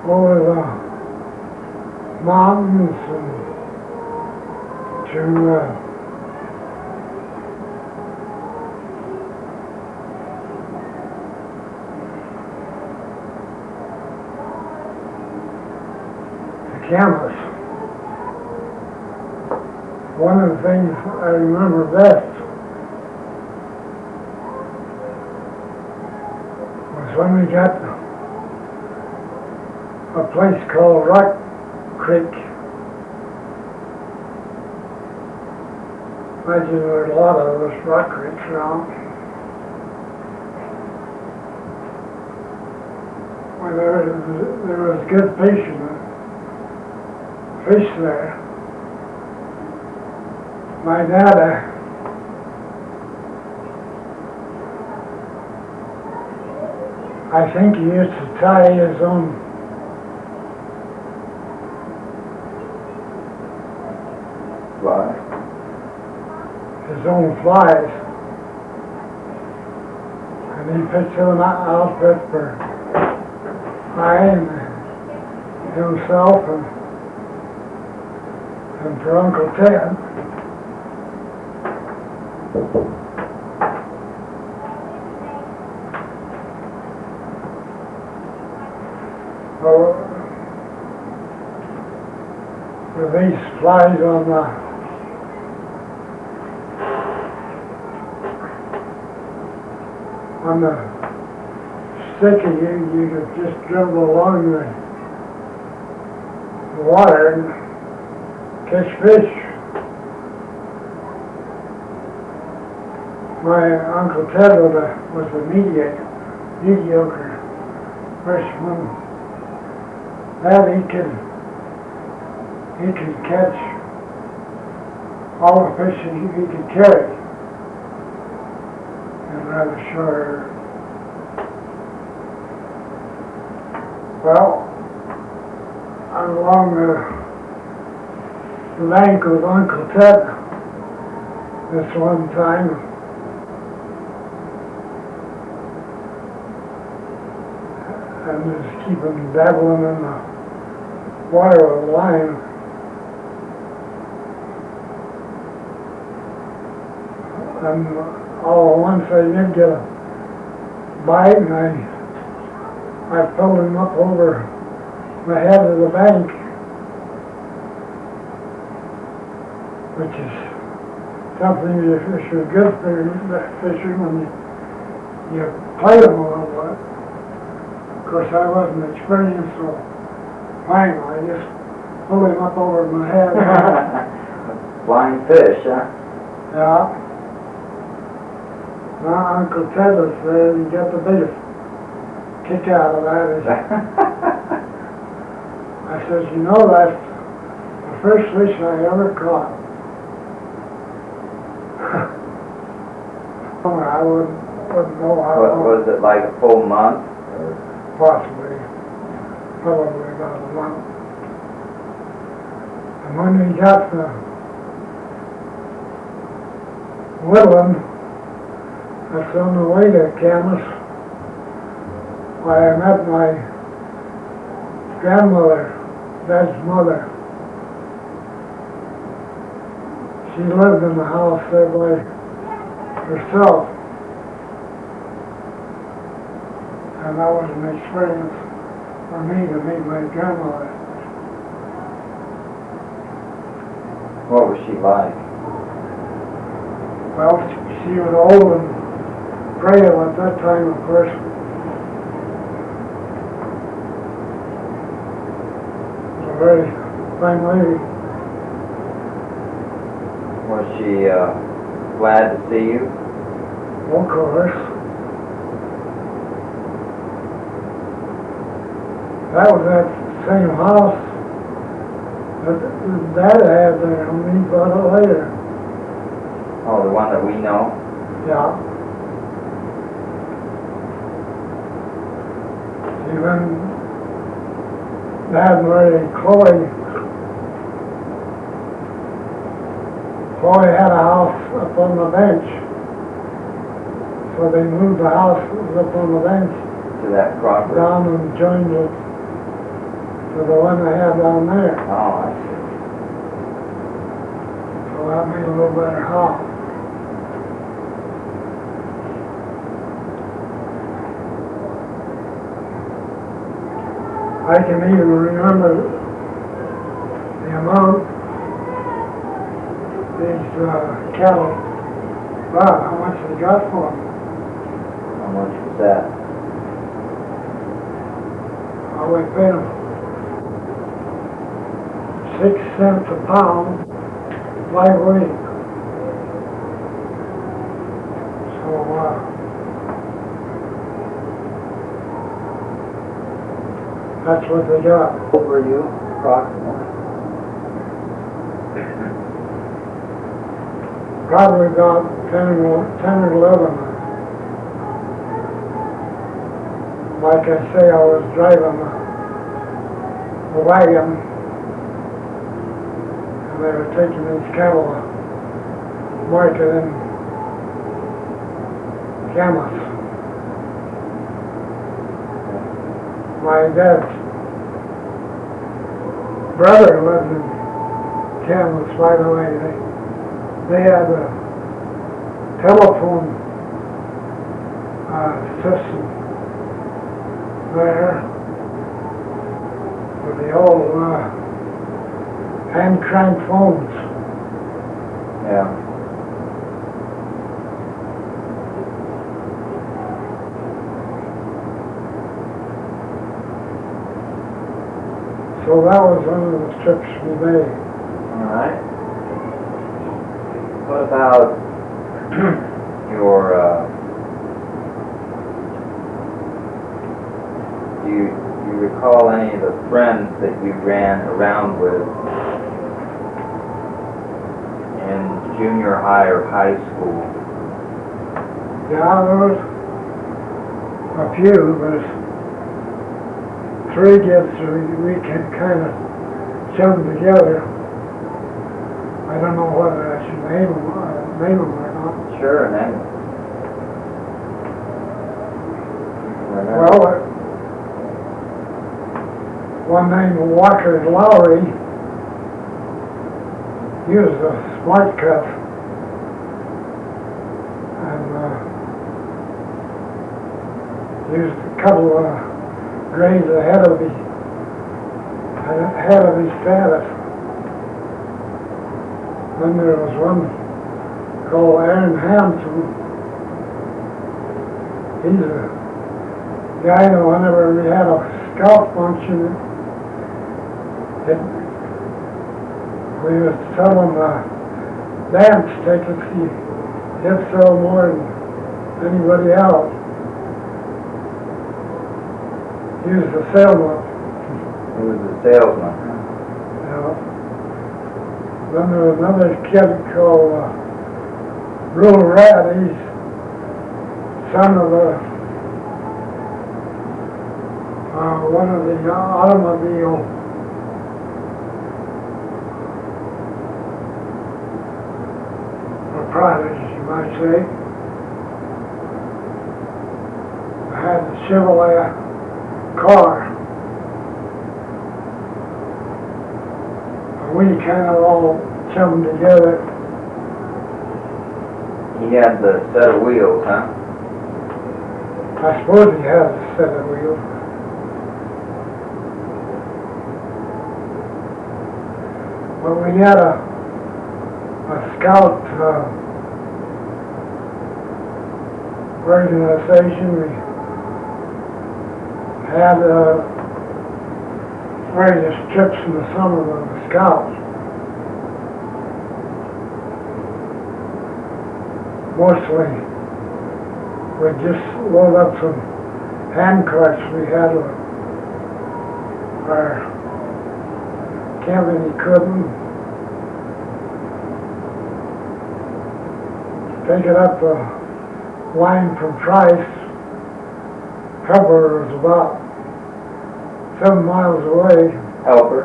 Speaker 2: over the mountains and to Camas. One of the things I remember best was when we got to a place called Rock Creek. Imagine there were a lot of those rock creeks around. Well, there was good fishing. Fish there. My dad, I think he used to tie his own his own flies. And he fixed an outfit for Ryan, himself, and for Uncle Ted. So, with these flies on the stick, you could just dribble along the water and catch fish. My Uncle Ted was a mediocre fisherman. That he could catch all the fish he could carry in rather short. Well, I'm along the bank with Uncle Ted this one time. And just keep him dabbling in the water with a line. And all at once I did get a bite, and I pulled him up over the head of the bank, which is something you fish are good for fishing when you play them a little bit. Of course, I wasn't experienced, so fine, I just pulled him up over my head.
Speaker 1: Flying fish, huh?
Speaker 2: Yeah. Now, Uncle Ted was there, and he got the biggest kick out of that. I says, you know, that's the first fish I ever caught. I wouldn't know how long.
Speaker 1: Was it like a full month? Or?
Speaker 2: Possibly. Probably about a month. And when we got the woodland, that's on the way to Camas, why I met my grandmother, Dad's mother. She lived in the house there by herself. And that was an experience for me to meet my grandmother.
Speaker 1: What was she like?
Speaker 2: Well, she was old and frail at that time, of course. She was a very fine lady.
Speaker 1: Was she glad to see you?
Speaker 2: Of course. That was that same house that Dad had there, and we bought it later.
Speaker 1: Oh, the one that we know?
Speaker 2: Yeah. Even Dad married Chloe. Chloe had a house up on the bench. So they moved the house up on the bench
Speaker 1: To that property?
Speaker 2: down and joined it to the one they had down there.
Speaker 1: Oh, I see.
Speaker 2: So that made a little better house. I can even remember the amount these cattle bought, how much they got for them.
Speaker 1: How much was that?
Speaker 2: I would pay them 6 cents a pound, 5 weeks. So, that's what they got.
Speaker 1: What were you, approximately?
Speaker 2: Probably about 10 or 11. Like I say, I was driving the wagon, and they were taking these cattle market in Camas. My dad's brother lived in Camas, by the way. They had a telephone system there with the old hand crank phones.
Speaker 1: Yeah.
Speaker 2: So that was one of the trips we made.
Speaker 1: All right. What about your, do you recall any of the friends that you ran around with in junior high or high school?
Speaker 2: Yeah, there was a few, but it's three kids we can kind of chum together. I don't know whether I should name them or not.
Speaker 1: Sure, name it.
Speaker 2: Well, one named Walker Lowry, he was a smart cut, and he was a couple of grades ahead of his status. Then there was one called Aaron Hampton. He's a guy that whenever we had a scout function, we was selling dance tickets. He'd sell more than anybody else. He was the salesman.
Speaker 1: He was a salesman.
Speaker 2: Yeah. Then there was another kid called Rural Rat. He's son of one of the automobile proprietors, you might say. I had the Chevrolet car. We kind of all chummed together.
Speaker 1: He had the set of wheels, huh?
Speaker 2: I suppose he has a set of wheels. But we had a scout organization. We had various trips in the summer with the scouts. Mostly, we just load up some hand carts we had with our camping equipment. Take it up the line from Price. Helper was about 7 miles away.
Speaker 1: Helper.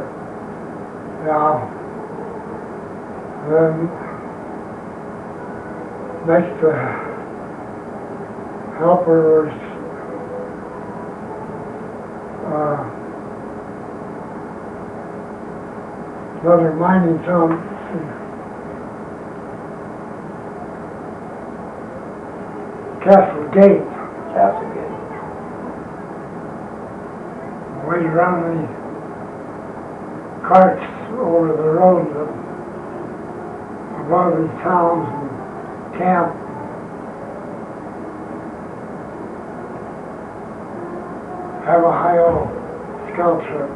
Speaker 2: Yeah. Then next to Helper was another mining town. Castle Gate.
Speaker 1: Castlegate.
Speaker 2: We'd run the carts over the road above these towns and camp. Have a Ohio scout trip.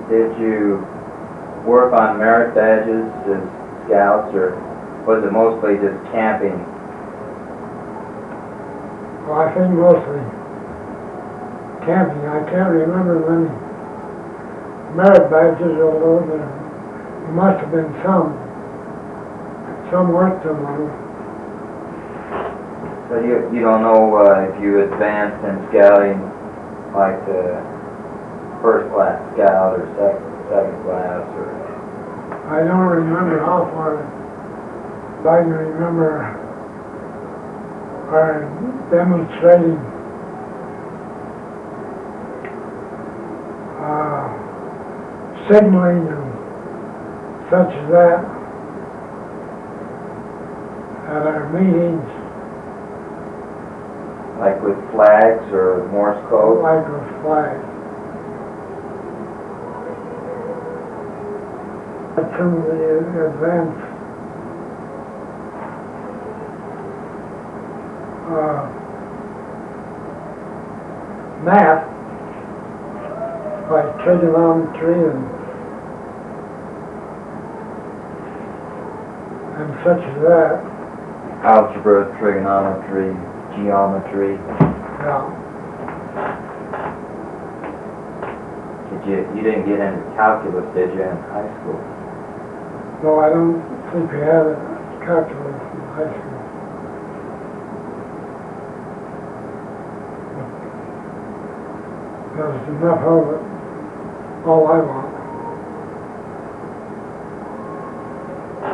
Speaker 1: Did you work on merit badges as scouts, or was it mostly just camping?
Speaker 2: Well, I think mostly camping. I can't remember many merit badges, although there must have been some. Some worked them on.
Speaker 1: So you don't know if you advanced in scouting, like first class scout or second class, or
Speaker 2: I don't remember how far, but I can remember our demonstrating signaling and such as that at our meetings,
Speaker 1: Like with flags or Morse code?
Speaker 2: like with flags. At some of the events, math, like trigonometry and such as that.
Speaker 1: Algebra, trigonometry, geometry.
Speaker 2: Yeah.
Speaker 1: You didn't get into calculus, did you, in high school?
Speaker 2: No, I don't think we had a calculus in high school. There's enough of it. All I want.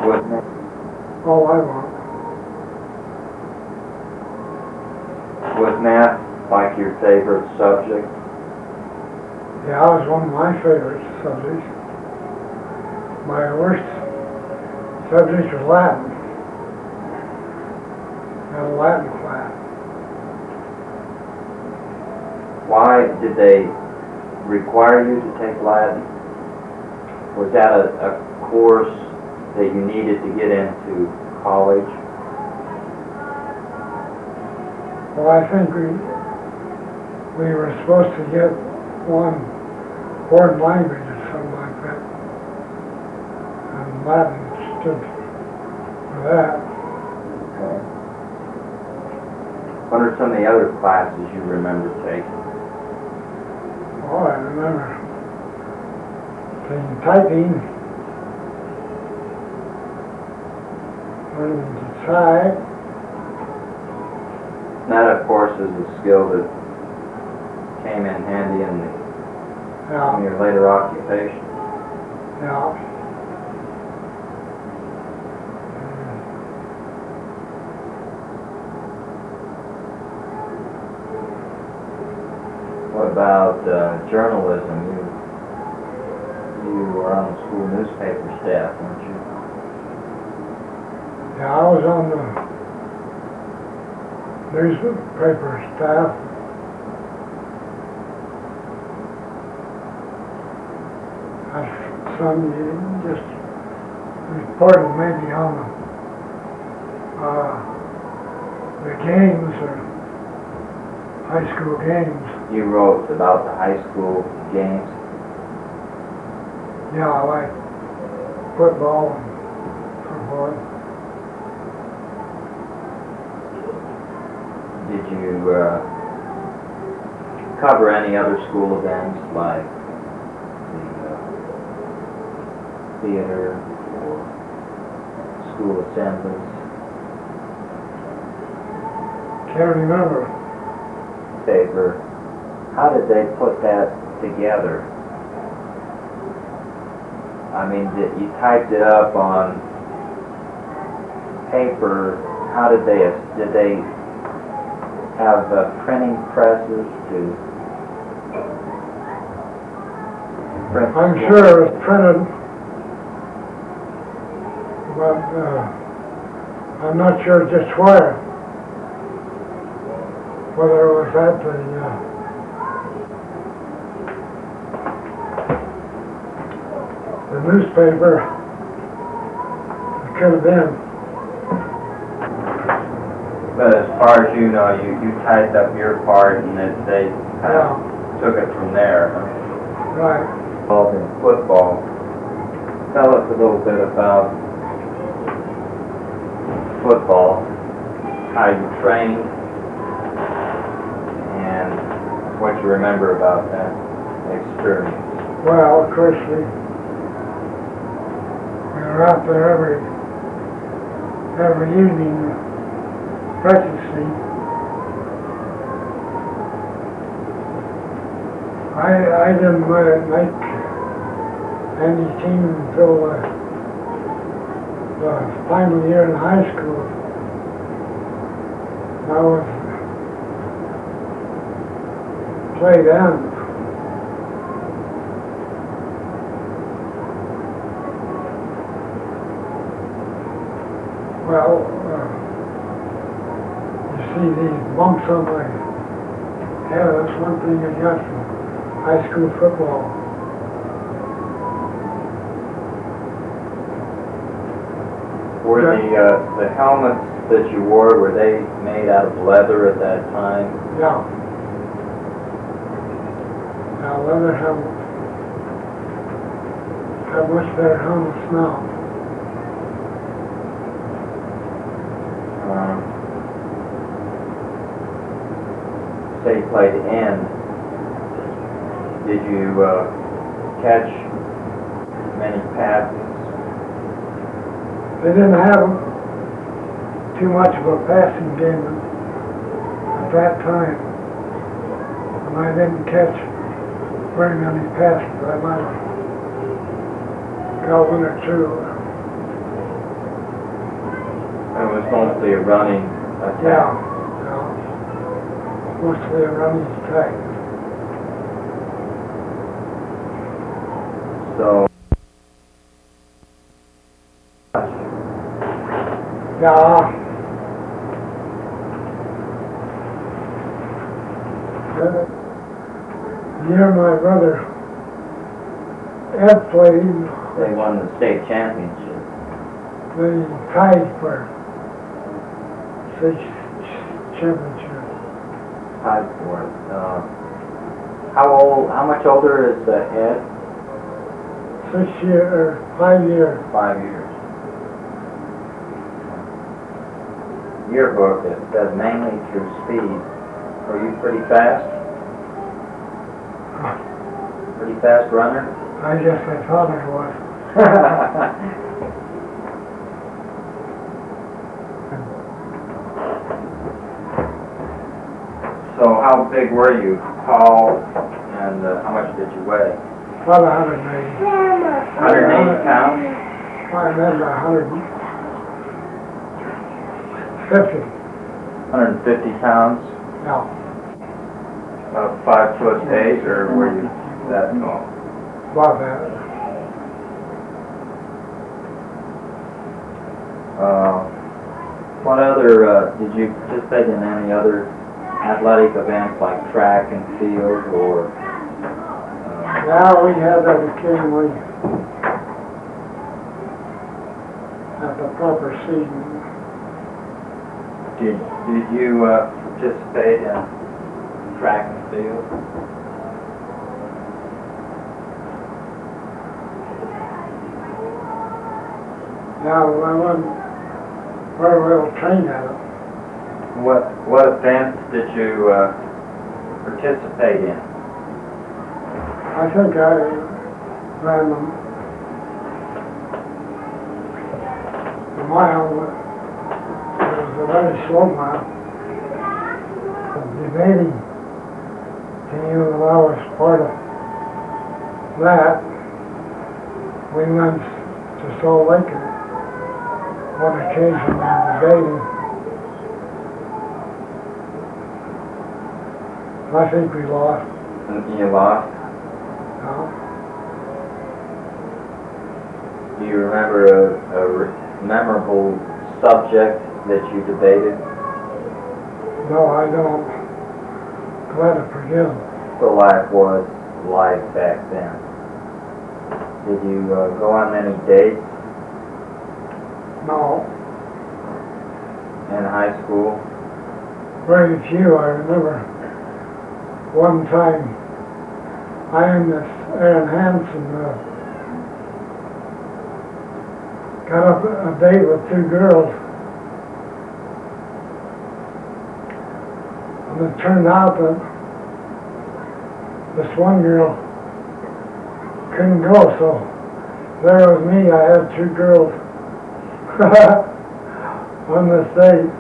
Speaker 1: What,
Speaker 2: All I want.
Speaker 1: was math like your favorite subject?
Speaker 2: Yeah, it was one of my favorite subjects. My worst subject was Latin. I had a Latin class.
Speaker 1: Why did they require you to take Latin? Was that a course that you needed to get into college?
Speaker 2: Well, I think we were supposed to get one foreign language or something like that. And Latin stood for that.
Speaker 1: Okay. What are some of the other classes you remember taking?
Speaker 2: Oh, I remember taking typing, learning to type.
Speaker 1: That, of course, is a skill that came in handy in
Speaker 2: Yeah,
Speaker 1: your later occupation.
Speaker 2: yeah.
Speaker 1: What about journalism? You were on the school newspaper staff, weren't you?
Speaker 2: Yeah, I was on the newspaper staff. Some you just reported maybe on the games or high school games.
Speaker 1: You wrote about the high school games.
Speaker 2: Yeah, I like football and so forth.
Speaker 1: Did you cover any other school events like the theater or school assemblies?
Speaker 2: Can't remember.
Speaker 1: Paper. How did they put that together? I mean, you typed it up on paper. How did they have printing presses to print?
Speaker 2: I'm sure it was printed, but I'm not sure just where. Whether it was at the newspaper, it could have been.
Speaker 1: But as far as you know, you typed up your part and then they kind
Speaker 2: Yeah,
Speaker 1: of took it from there.
Speaker 2: right.
Speaker 1: Involved in football. Tell us a little bit about football, how you trained, and what you remember about that experience.
Speaker 2: Well, of course, we were out there every evening practicing. I didn't make any team until the final year in high school. I was played end. Well, you see these bumps on my head. That's one thing I got from high school football.
Speaker 1: Were the helmets that you wore, were they made out of leather at that time?
Speaker 2: Yeah. Now, leather helmets have much better helmets now.
Speaker 1: Say you played end. Did you catch many passes?
Speaker 2: They didn't have too much of a passing game at that time. And I didn't catch very many passes. I might have got one or two.
Speaker 1: It was mostly a running attack.
Speaker 2: Yeah. Mostly a running attack.
Speaker 1: So,
Speaker 2: Yeah. The year my brother Ed played,
Speaker 1: they won the state championship.
Speaker 2: they tied for state championship.
Speaker 1: Tied for it. How much older is Ed?
Speaker 2: 5 years.
Speaker 1: 5 years. Yearbook, it says mainly through speed. Were you pretty fast? Pretty fast runner?
Speaker 2: I guess I thought I was.
Speaker 1: So how big were you? Tall, and how much did you weigh?
Speaker 2: About 180.
Speaker 1: 180 pounds?
Speaker 2: I remember 150.
Speaker 1: 150 pounds?
Speaker 2: No.
Speaker 1: 5'8", or were you that tall?
Speaker 2: About that.
Speaker 1: What other, did you participate in any other athletic events like track and field, or?
Speaker 2: Now we have that occasionally at the proper season.
Speaker 1: Did you participate in track and field?
Speaker 2: Now I wasn't very well trained at it.
Speaker 1: What events did you participate in?
Speaker 2: I think I ran the mile, but it was a very slow mile. The debating team, and I was part of that. We went to Salt Lake on one occasion in debating. I think we lost.
Speaker 1: You lost?
Speaker 2: No.
Speaker 1: Do you remember a memorable subject that you debated?
Speaker 2: No, I don't. Glad to forgive.
Speaker 1: So life was like back then. Did you go on many dates
Speaker 2: No.
Speaker 1: in high school?
Speaker 2: Very few. I remember one time I and this Aaron Hansen got up a date with two girls. And it turned out that this one girl couldn't go, so there was me. I had two girls on this date.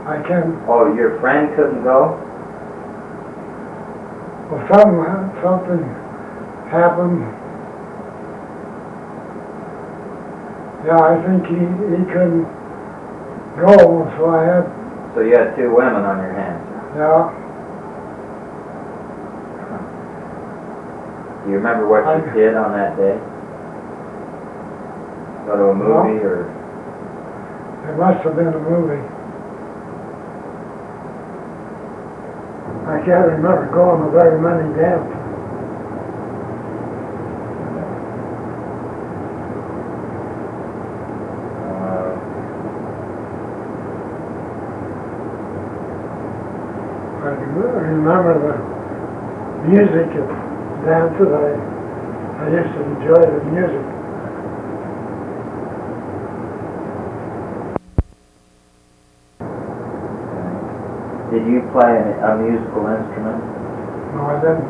Speaker 2: I can't.
Speaker 1: Oh, your friend couldn't go?
Speaker 2: Well, something happened, Yeah, I think he couldn't go, so I had,
Speaker 1: So you had two women on your hands.
Speaker 2: yeah,
Speaker 1: Do you remember what you did on that day? Go to a movie or?
Speaker 2: it must have been a movie. I can't remember going to very many dances. I remember the music at dances. I used to enjoy the music.
Speaker 1: Did you play a musical instrument?
Speaker 2: No, I didn't.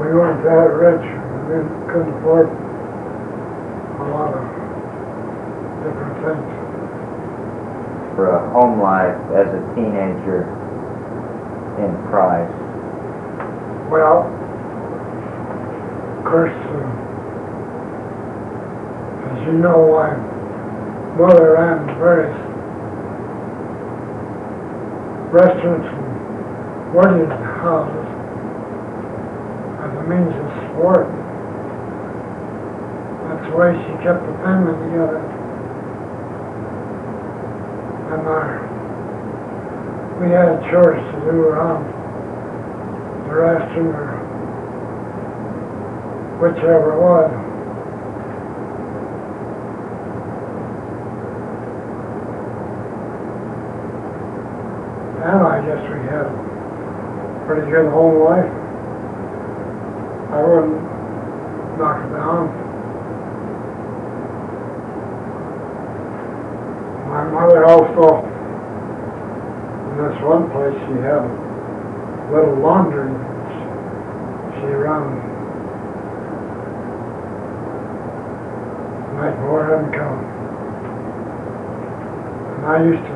Speaker 2: We weren't that rich. We couldn't afford a lot of different things.
Speaker 1: For a home life as a teenager in Christ?
Speaker 2: Well, of course, as you know, my mother ran various restaurants and boarding houses as a means of support. That's the way she kept the family together. And we had chores to do around the restaurant or whichever it was. And I guess we had a pretty good home life. I wouldn't knock it down. My mother also, in this one place, she had a little laundry she ran night before heaven come. And I used to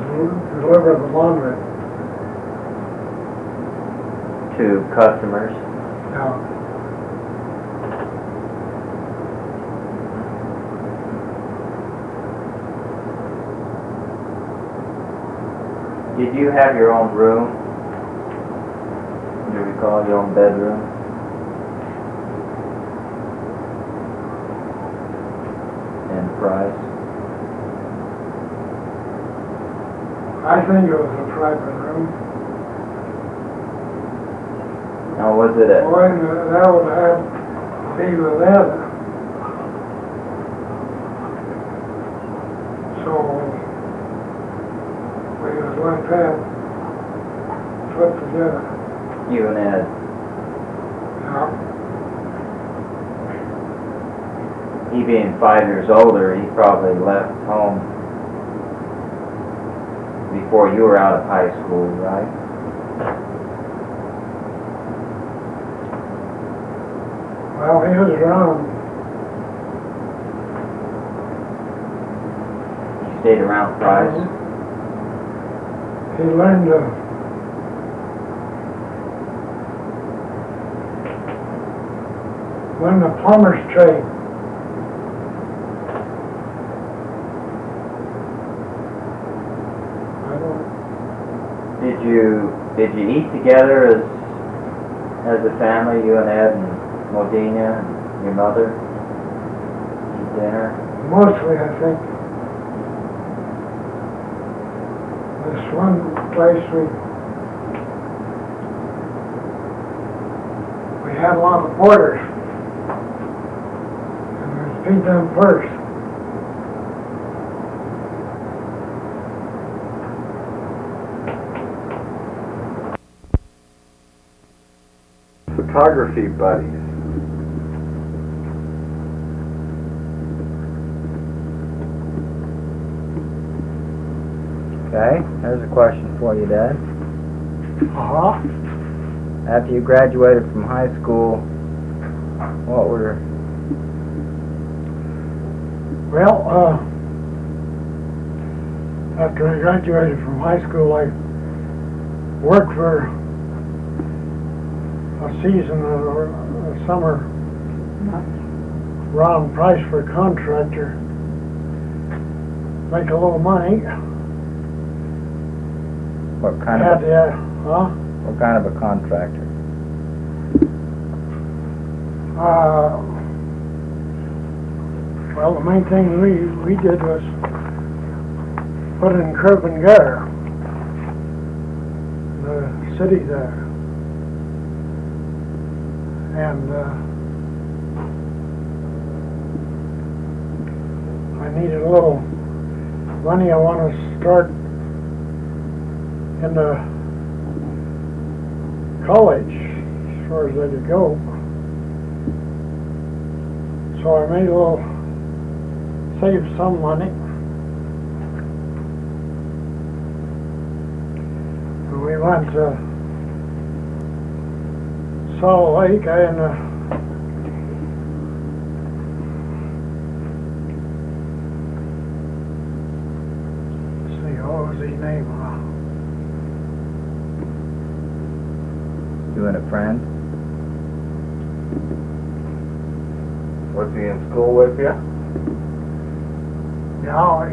Speaker 2: deliver the laundry.
Speaker 1: To customers?
Speaker 2: Yeah.
Speaker 1: Did you have your own room? Do you recall your own bedroom? In Price?
Speaker 2: I think it was a private room.
Speaker 1: Now was it a...
Speaker 2: Boy, that would have to be with Ed. So, we was like that, put together.
Speaker 1: You and Ed?
Speaker 2: Yeah.
Speaker 1: He being 5 years older, he probably left home before you were out of high school, right?
Speaker 2: Well, he was around.
Speaker 1: He stayed around Price?
Speaker 2: He learned the plumber's trade.
Speaker 1: Did you eat together as a family, you and Ed and Modena and your mother? Eat dinner?
Speaker 2: Mostly, I think. This one place we had a lot of boarders, and we feed them first.
Speaker 3: Photography buddies.
Speaker 1: Okay, there's a question for you, Dad.
Speaker 2: Uh-huh.
Speaker 1: After you graduated from high school, what were...
Speaker 2: Well, after I graduated from high school, I worked for a season or a summer round price for a contractor. Make a little money.
Speaker 1: What kind
Speaker 2: Had
Speaker 1: of
Speaker 2: the, huh?
Speaker 1: what kind of a contractor?
Speaker 2: Well, the main thing we did was put in curb and gutter in the city there. And I needed a little money. I want to start in the college as far as I could go. So I made a little, saved some money. And we went to Salt Lake and let's see, what was his name?
Speaker 1: You and a friend?
Speaker 3: Was he in school with you?
Speaker 2: Yeah,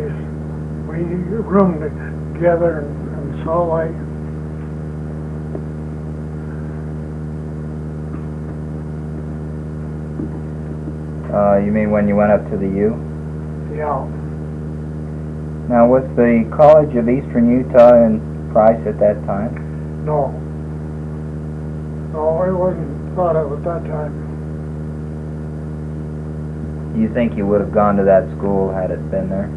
Speaker 2: we roomed together in Salt Lake.
Speaker 1: You mean when you went up to the U?
Speaker 2: Yeah.
Speaker 1: Now, was the College of Eastern Utah in price at that time?
Speaker 2: No. No, it wasn't thought of at that time.
Speaker 1: Do you think you would have gone to that school had it been there?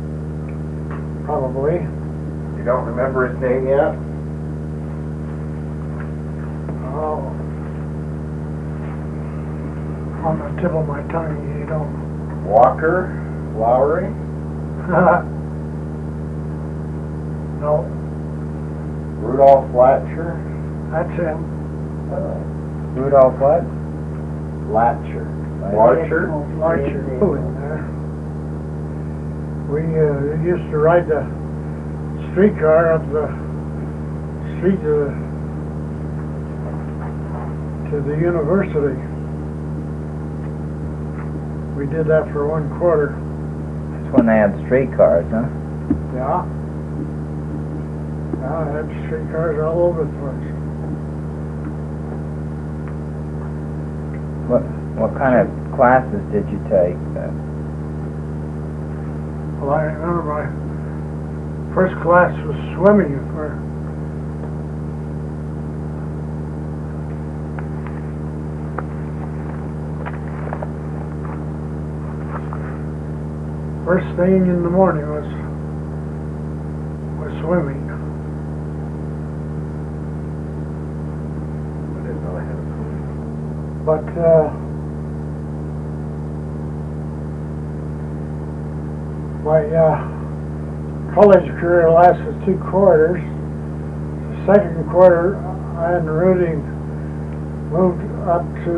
Speaker 2: Probably.
Speaker 3: You don't remember his name yet?
Speaker 2: Oh. On the tip of my tongue, you don't.
Speaker 3: Walker? Lowry?
Speaker 2: No,
Speaker 3: Rudolph Latcher?
Speaker 2: that's him.
Speaker 1: Rudolph what?
Speaker 3: Latcher. Larcher?
Speaker 2: Larcher flew in there. We used to ride the streetcar up the street to the university. We did that for 1 quarter.
Speaker 1: That's when they had streetcars, huh?
Speaker 2: Yeah. Yeah, I had streetcars all over the place.
Speaker 1: What kind of classes did you take then?
Speaker 2: Well, I remember my first class was swimming. First thing in the morning was swimming.
Speaker 3: I didn't know I had a swim.
Speaker 2: But my college career lasted 2 quarters. The second quarter, I and Rudy moved up to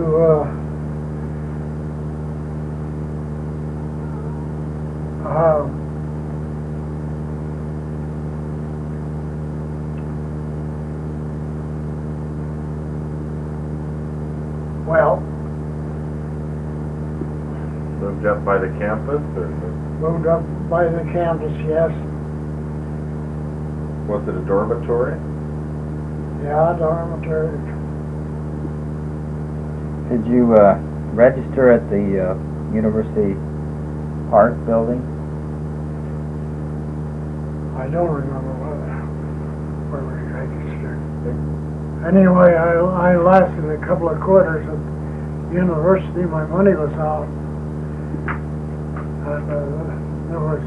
Speaker 2: well,
Speaker 3: Moved up by the campus, or
Speaker 2: moved up by the campus, yes.
Speaker 3: was it a dormitory?
Speaker 2: Yeah, dormitory.
Speaker 1: Did you register at the University Park building?
Speaker 2: I don't remember where we registered. Anyway, I lasted a couple of quarters at university. My money was out. And there was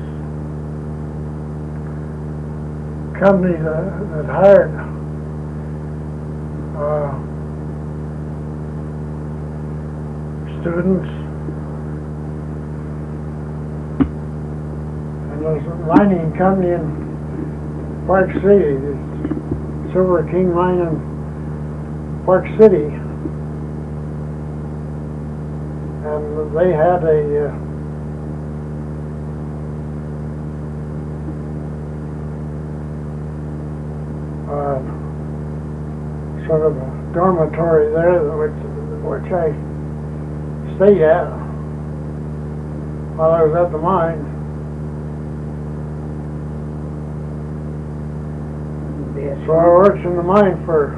Speaker 2: a company that hired students. And there's a mining company in Park City, the Silver King Mine in Park City. And they had a sort of a dormitory there, which I stayed at. while I was at the mine. So I worked in the mine for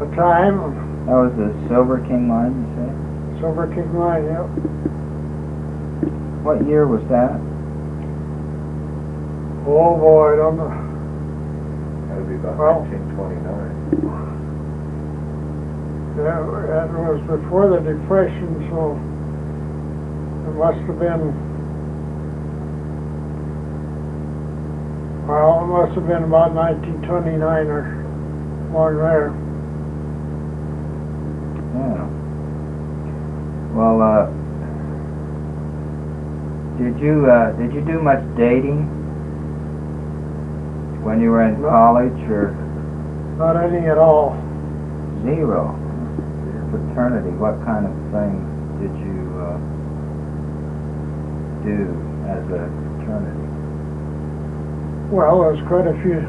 Speaker 2: a time,
Speaker 1: That was the Silver King mine, you say?
Speaker 2: Silver King Mine, yep.
Speaker 1: What year was that?
Speaker 2: Oh boy, I don't know.
Speaker 3: That'd be about
Speaker 2: Well-
Speaker 3: 1929.
Speaker 2: Yeah, it was before the Depression, so it must have been, well, it must have been about 1929 or along there.
Speaker 1: Yeah. Well, did you do much dating when you were in
Speaker 2: No.
Speaker 1: college, or
Speaker 2: Not any at all.
Speaker 1: zero? Fraternity, what kind of things did you do as a fraternity?
Speaker 2: Well, there's quite a few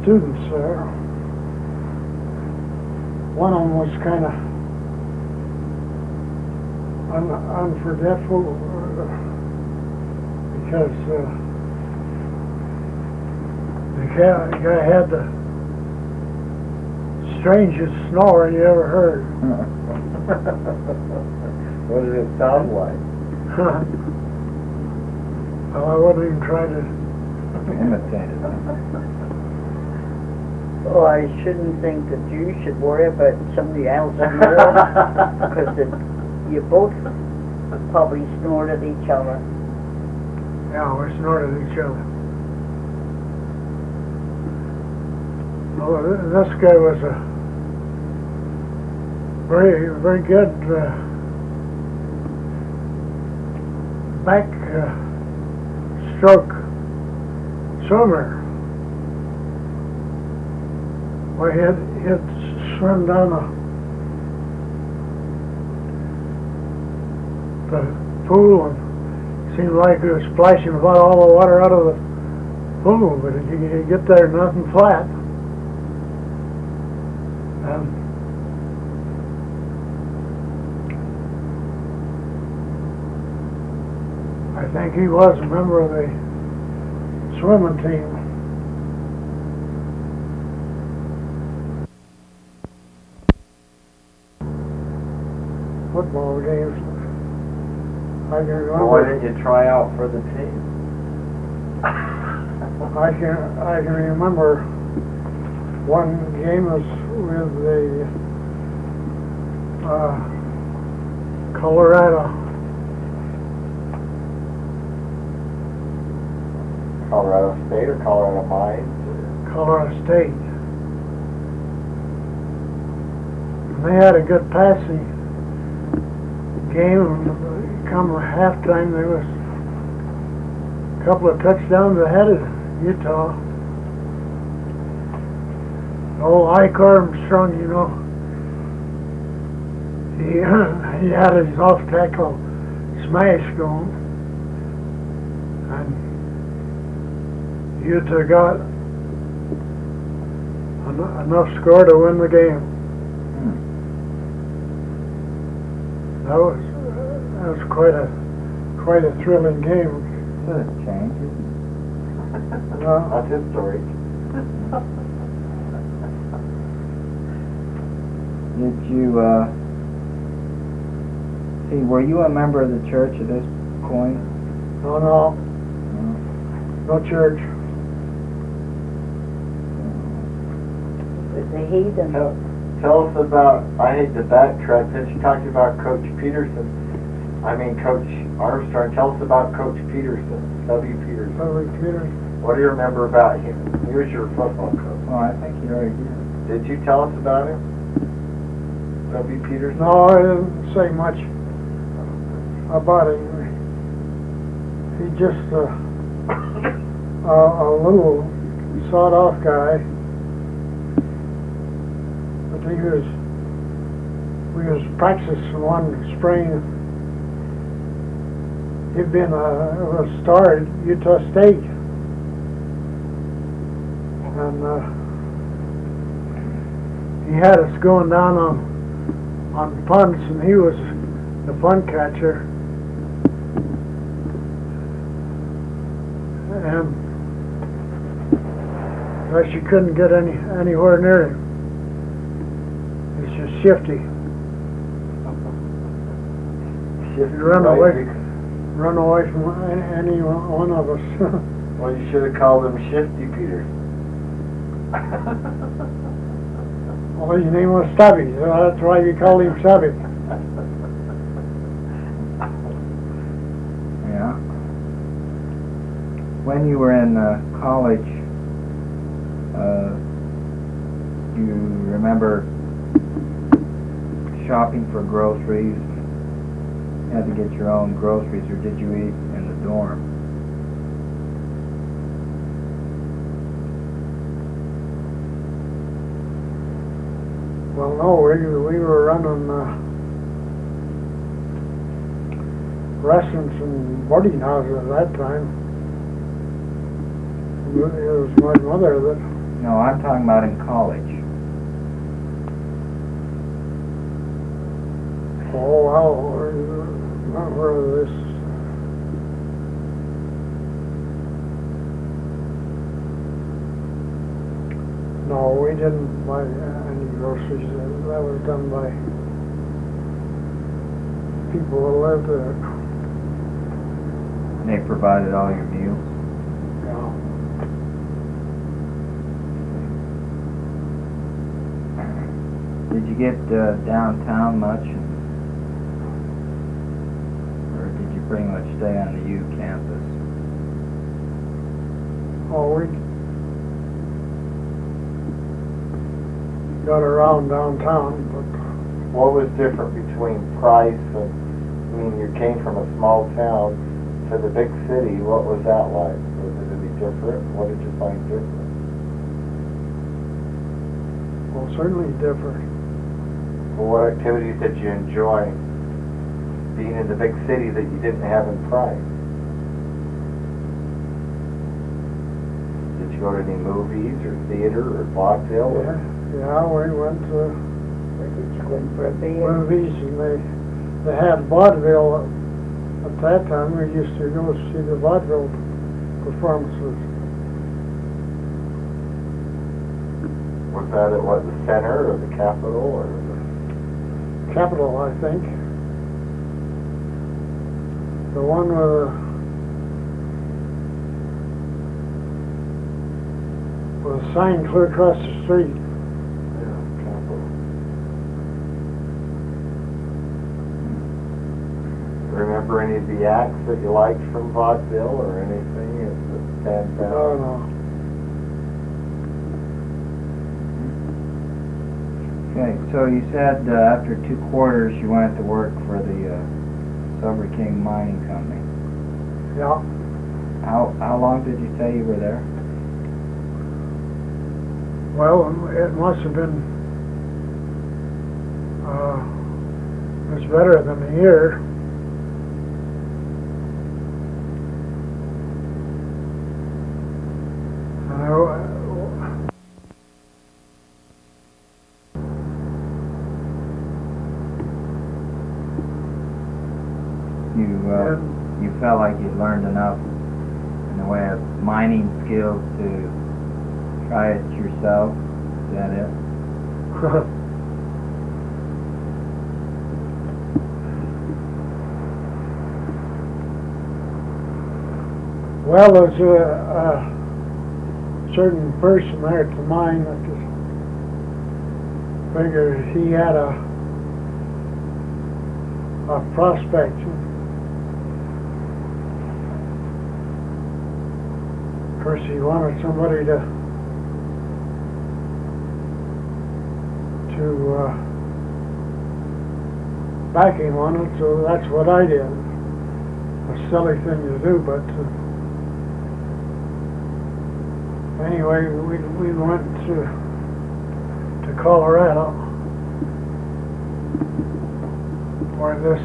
Speaker 2: students there. One of them was kind of unforgetful because the guy had the strangest snore you ever heard.
Speaker 3: What did it sound like?
Speaker 2: Well, I wouldn't even try to.
Speaker 1: Imitated them.
Speaker 7: Well, I shouldn't think that you should worry about somebody else's snore, because you both probably snored at each other.
Speaker 2: Yeah, we snorted at each other. Well, this guy was a very good back stroke swimmer. Well, he'd swim down the pool, and seemed like he was splashing about all the water out of the pool, but you get there, nothing flat. And I think he was a member of the swimming team. Football games. I can remember.
Speaker 3: Why didn't you try out for the team?
Speaker 2: I can remember one game was with the Colorado
Speaker 3: State or Colorado Mines?
Speaker 2: State. And they had a good passing game. Come halftime, there was a couple of touchdowns ahead of Utah. Old Ike Armstrong, you know, he had his off-tackle smash going, and Utah got enough score to win the game. That was quite a thrilling game.
Speaker 1: Does it change?
Speaker 3: That's his story.
Speaker 1: Did you see? Were you a member of the church at this point?
Speaker 2: No church.
Speaker 7: With the heathen.
Speaker 3: Tell us about, I hate to backtrack, since you talked about Coach Coach Armstrong, tell us about Coach Peterson, W. Peterson.
Speaker 2: Peter.
Speaker 3: What do you remember about him? He was your football coach.
Speaker 1: Well, I think you already did.
Speaker 3: Did you tell us about him? W. Peterson?
Speaker 2: No, I didn't say much about him. He just a little sawed-off guy. But we was practicing one spring. He'd been a star at Utah State. And he had us going down on punts, and he was the fun catcher, and but you couldn't get anywhere near him. He's just shifty.
Speaker 3: Shifty
Speaker 2: Run away.
Speaker 3: way.
Speaker 2: Run away from any one of us.
Speaker 3: Well, you should have called him Shifty Peter.
Speaker 2: Well, his name was Stubby, so that's why you called him Stubby.
Speaker 1: Yeah. When you were in college, do you remember shopping for groceries? You had to get your own groceries, or did you eat in the dorm?
Speaker 2: Well, no, we were running restaurants and boarding houses at that time. It was my mother that.
Speaker 1: No, I'm talking about in college.
Speaker 2: Oh, well, not where this. No, we didn't buy any groceries. That was done by people who lived there.
Speaker 1: They provided all your meals.
Speaker 2: Yeah.
Speaker 1: Did you get downtown much, or did you pretty much stay on the U campus?
Speaker 2: Oh, we got around downtown, but
Speaker 3: What was different between Price and, I mean, you came from a small town to the big city, what was that like? Was it any different? What did you find different?
Speaker 2: well, certainly different.
Speaker 3: Well, what activities did you enjoy being in the big city that you didn't have in Price? Did you go to any movies or theater or vaudeville? or-
Speaker 2: Yeah, we went to
Speaker 7: Or did you go in for a beer?
Speaker 2: movies, and they had vaudeville at that time. We used to go see the vaudeville performances.
Speaker 3: Was that at what, the center or the Capitol or the...
Speaker 2: Capitol, I think. The one with a sign clear across the street.
Speaker 3: Yeah, Capitol. Remember any of the acts that you liked from vaudeville or anything that stands out?
Speaker 2: Oh, no.
Speaker 1: Okay, so you said after 2 quarters you went to work for the Silver King Mining Company.
Speaker 2: Yeah.
Speaker 1: How long did you say you were there?
Speaker 2: Well, it must have been much better than a year.
Speaker 1: You felt like you learned enough in the way of mining skills to try it yourself. Is that it?
Speaker 2: Well, there's a certain person there at the mine that just figured he had a prospect. Of course, he wanted somebody to back him on it, so that's what I did. A silly thing to do, but anyway, we went to Colorado, where this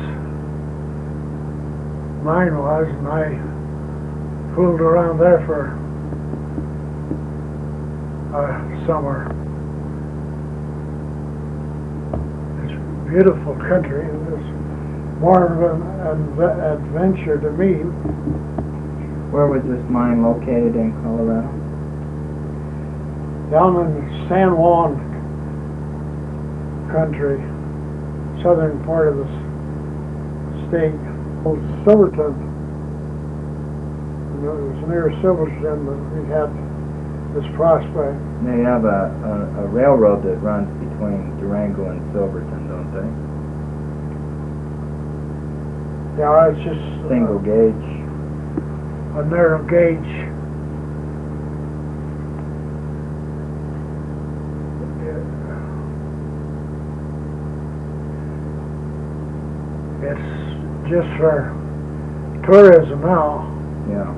Speaker 2: mine was, and I fooled around there for summer. It's beautiful country, and this more of an adventure to me.
Speaker 1: Where was this mine located in Colorado?
Speaker 2: Down in San Juan country, southern part of the state, called Silverton. And it was near Silverton that we had this prospect.
Speaker 1: They have a railroad that runs between Durango and Silverton, don't they?
Speaker 2: Yeah, it's just
Speaker 1: Single gauge.
Speaker 2: a narrow gauge. It's just for tourism now.
Speaker 1: Yeah.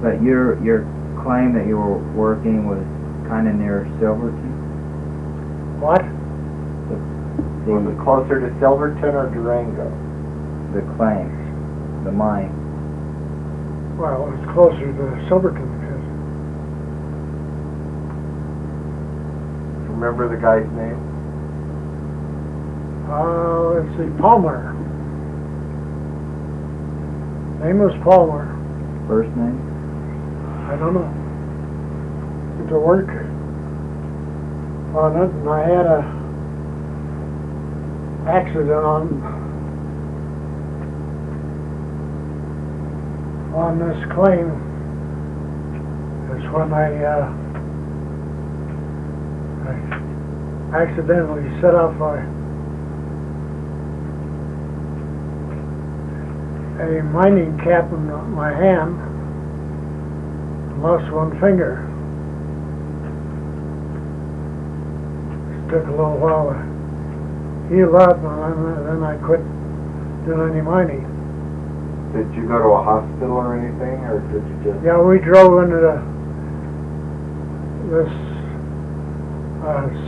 Speaker 1: But your claim that you were working was kind of near Silverton?
Speaker 2: What?
Speaker 3: Was it closer to Silverton or Durango?
Speaker 1: The claim, the mine.
Speaker 2: Well, it's closer to Silverton because
Speaker 3: Remember the guy's name?
Speaker 2: let's see, Palmer. Name was Palmer.
Speaker 1: First name?
Speaker 2: I don't know. To work on it, and I had a accident on this claim. Is when I accidentally set off a mining cap in my hand and lost one finger. It took a little while to heal up, and then I quit doing any mining.
Speaker 3: Did you go to a hospital or anything, or did you just...
Speaker 2: Yeah, we drove into this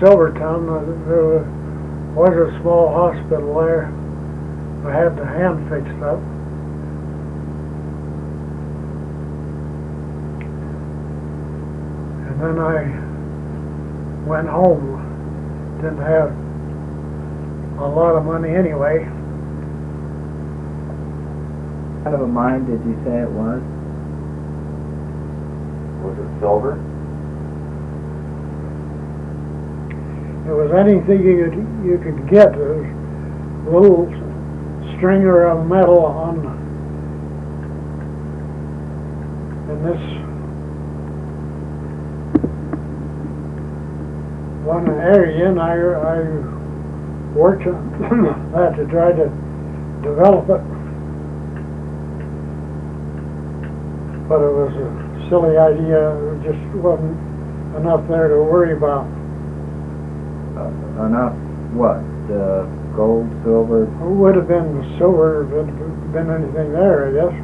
Speaker 2: Silvertown. There was a small hospital there. I had the hand fixed up. And then I went home. Didn't have a lot of money anyway.
Speaker 1: What kind of a mine did you say it was?
Speaker 3: Was it silver?
Speaker 2: It was anything you could get. There was a little stringer of metal in this one area, and I worked on that to try to develop it. But it was a silly idea. There just wasn't enough there to worry about.
Speaker 1: Enough what? Gold, silver?
Speaker 2: It would have been silver if it had been anything there, I guess.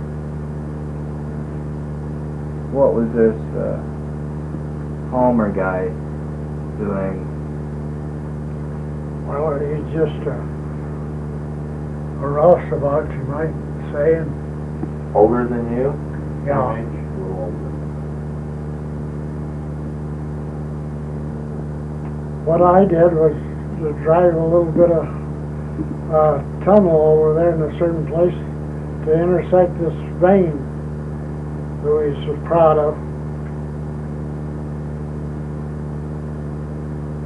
Speaker 1: What was this Palmer guy doing?
Speaker 2: Well, he's just a roustabout, you might say. And,
Speaker 3: Older than you?
Speaker 2: yeah.
Speaker 3: Age? A little older.
Speaker 2: What I did was to drive a little bit of tunnel over there in a certain place to intersect this vein that he's so proud of.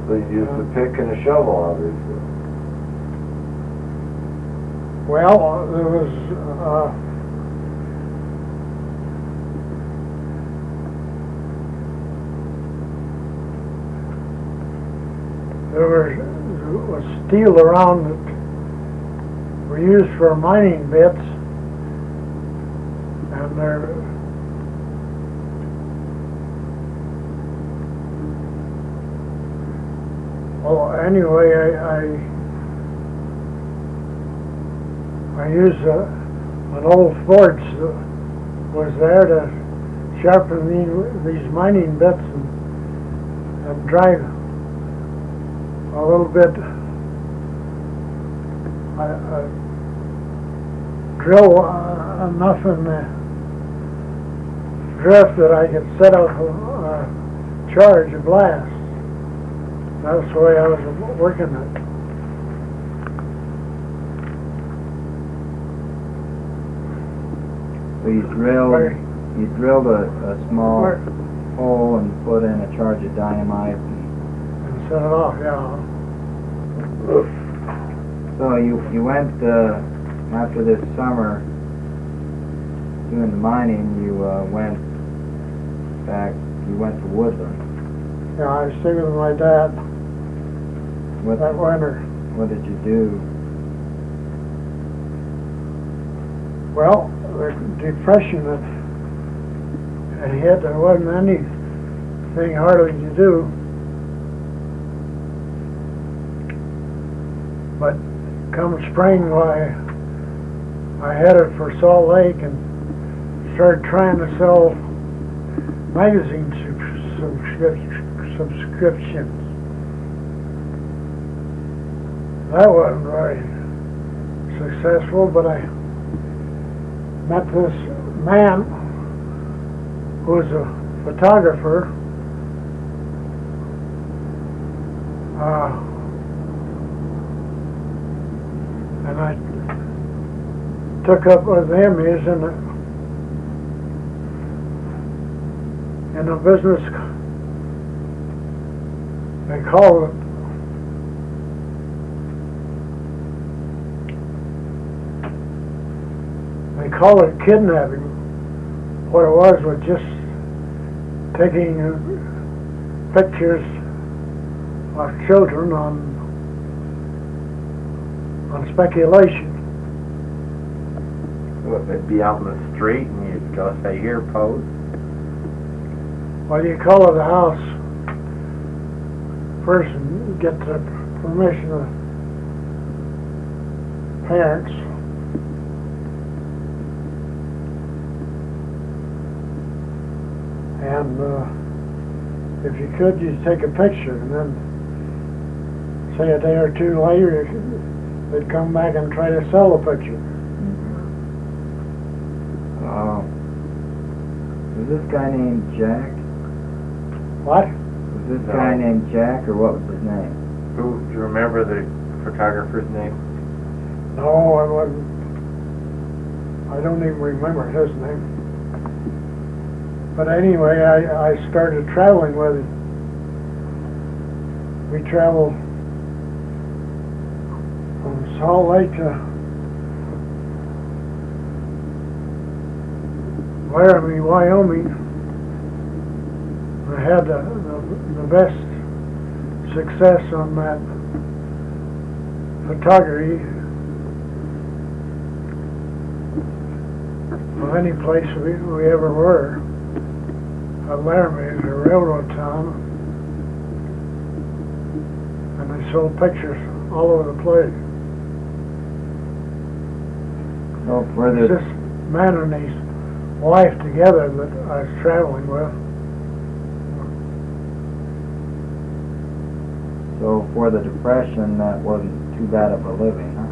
Speaker 3: So you used a pick and a shovel, obviously.
Speaker 2: Well, there was steel around that were used for mining bits, and there well, anyway, I used an old forge that was there to sharpen these mining bits and drive a little bit. I drill enough in the drift that I could set off a charge, a blast. That's the way I was working it.
Speaker 1: So you drilled a small
Speaker 2: Where-
Speaker 1: hole and put in a charge of dynamite.
Speaker 2: and set it off, yeah.
Speaker 1: So you went after this summer doing the mining. You went back. You went to Woodland.
Speaker 2: Yeah, I stayed with my dad
Speaker 1: What
Speaker 2: that winter.
Speaker 1: What did you do?
Speaker 2: Well, the depression that had hit, there wasn't anything hardly to do. But come spring, why, I headed for Salt Lake and started trying to sell magazine subscriptions. That wasn't very successful, but I met this man who was a photographer. And I took up with him. He's in a business, they call it kidnapping. What it was just taking pictures of children on speculation.
Speaker 3: What, they'd be out in the street and you'd go say, here, pose?
Speaker 2: Well, you call it a house first and get the permission of parents. And if you could, you'd take a picture, and then say a day or two later, they'd come back and try to sell the picture.
Speaker 1: Was this guy named Jack?
Speaker 2: What?
Speaker 1: Was this guy named Jack, or what was his name?
Speaker 3: Who, do you remember the photographer's name?
Speaker 2: No, I wasn't. I don't even remember his name. But anyway, I started traveling with him. We traveled from Salt Lake to Laramie, Wyoming. I had the best success on that photography of any place we ever were. Laramie is a railroad town, and they sold pictures all over the place.
Speaker 1: So
Speaker 2: It's this man and his wife together that I was traveling with.
Speaker 1: So for the Depression, that wasn't too bad of a living, huh?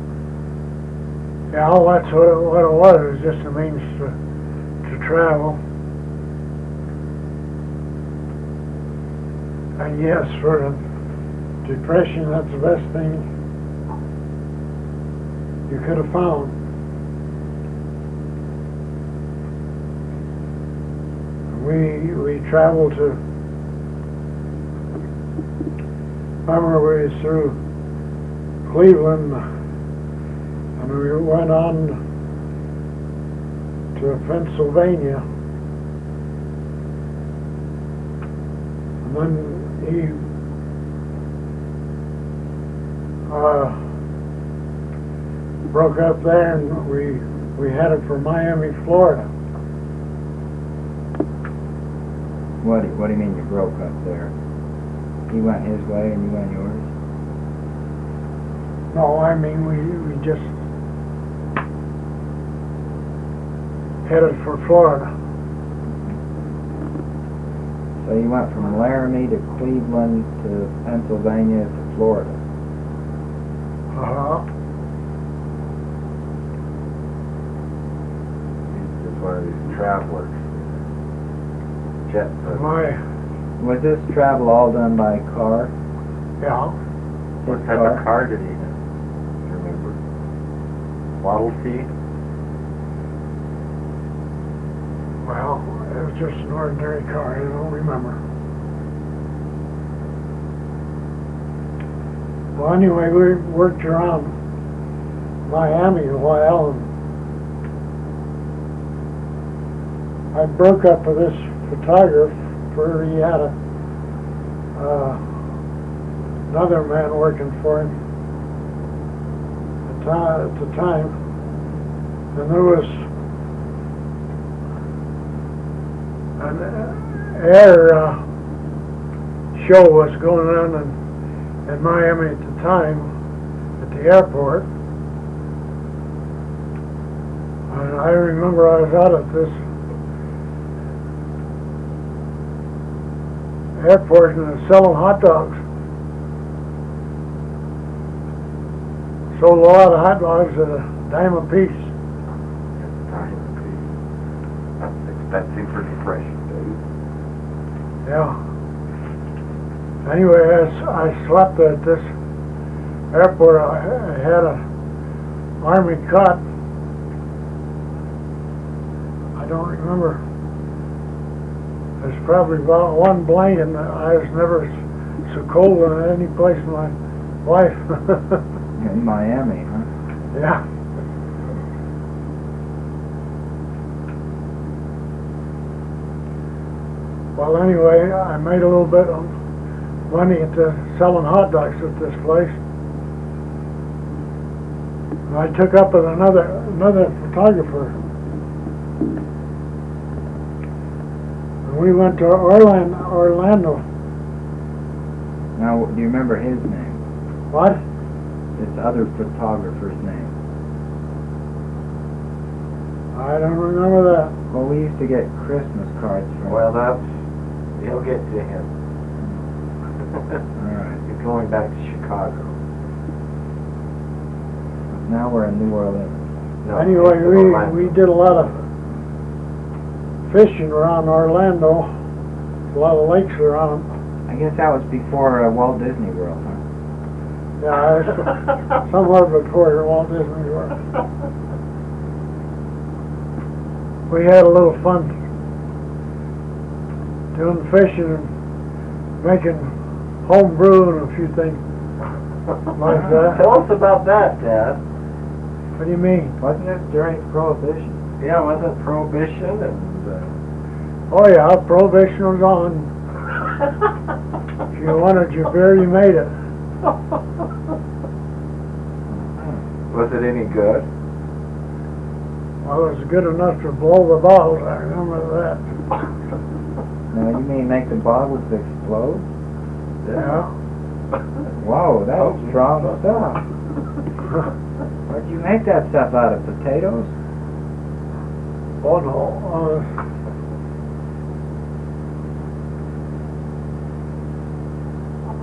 Speaker 2: Yeah, all that's what it was. It was just a means to travel. And yes, for the Depression, that's the best thing you could have found. We traveled to, remember we was through Cleveland, and we went on to Pennsylvania, and then he broke up there, and we headed for Miami, Florida.
Speaker 1: What do you mean you broke up there? He went his way and you went yours?
Speaker 2: No, I mean we just headed for Florida.
Speaker 1: So you went from Laramie to Cleveland to Pennsylvania to Florida.
Speaker 2: Uh-huh.
Speaker 3: He's just one of these travelers. Jet set.
Speaker 1: Was this travel all done by car?
Speaker 2: Yeah.
Speaker 3: What
Speaker 1: His
Speaker 3: type of car did he have? Do you remember? Model T?
Speaker 2: Well, it was just an ordinary car, I don't remember. Well, anyway, we worked around Miami a while, and I broke up with this photographer. He had another man working for him at the time, and there was an air show was going on in Miami at the time at the airport. And I remember I was out at this airport and they're selling hot dogs. Sold a lot of hot dogs at a dime a piece.
Speaker 3: That's expensive for depression, dude.
Speaker 2: Yeah. Anyway, I slept at this airport. I had a army cot. I don't remember. There's probably about one blanket, and I was never so cold in any place in my life.
Speaker 1: In Miami, huh?
Speaker 2: Yeah. Well, anyway, I made a little bit of money at selling hot dogs at this place. And I took up with another photographer. And we went to Orlando.
Speaker 1: Now, do you remember his name?
Speaker 2: What?
Speaker 1: This other photographer's name?
Speaker 2: I don't remember that.
Speaker 1: Well, we used to get Christmas cards from
Speaker 3: Well, he'll get to him.
Speaker 1: Alright.
Speaker 3: He's going back to Chicago.
Speaker 1: Now we're in New Orleans.
Speaker 3: No,
Speaker 2: Anyway,
Speaker 3: he's in Orlando.
Speaker 2: we did a lot of fishing around Orlando. A lot of lakes around.
Speaker 1: I guess that was before Walt Disney World, huh?
Speaker 2: Yeah, it's somewhere before Walt Disney World. We had a little fun doing fishing and making home brew and a few things like that.
Speaker 3: Tell us about that, Dad.
Speaker 2: What do you mean?
Speaker 1: Wasn't this during Prohibition?
Speaker 3: Yeah, wasn't Prohibition and...
Speaker 2: Oh yeah, Prohibition was on. If you wanted your beer, you made it.
Speaker 3: Was it any good?
Speaker 2: Well, it was good enough to blow the bottles, I remember that.
Speaker 1: Now, you mean make the bottles explode?
Speaker 2: Yeah.
Speaker 1: Whoa, that was strong stuff. Where'd you make that stuff out of? Potatoes?
Speaker 2: Oh no.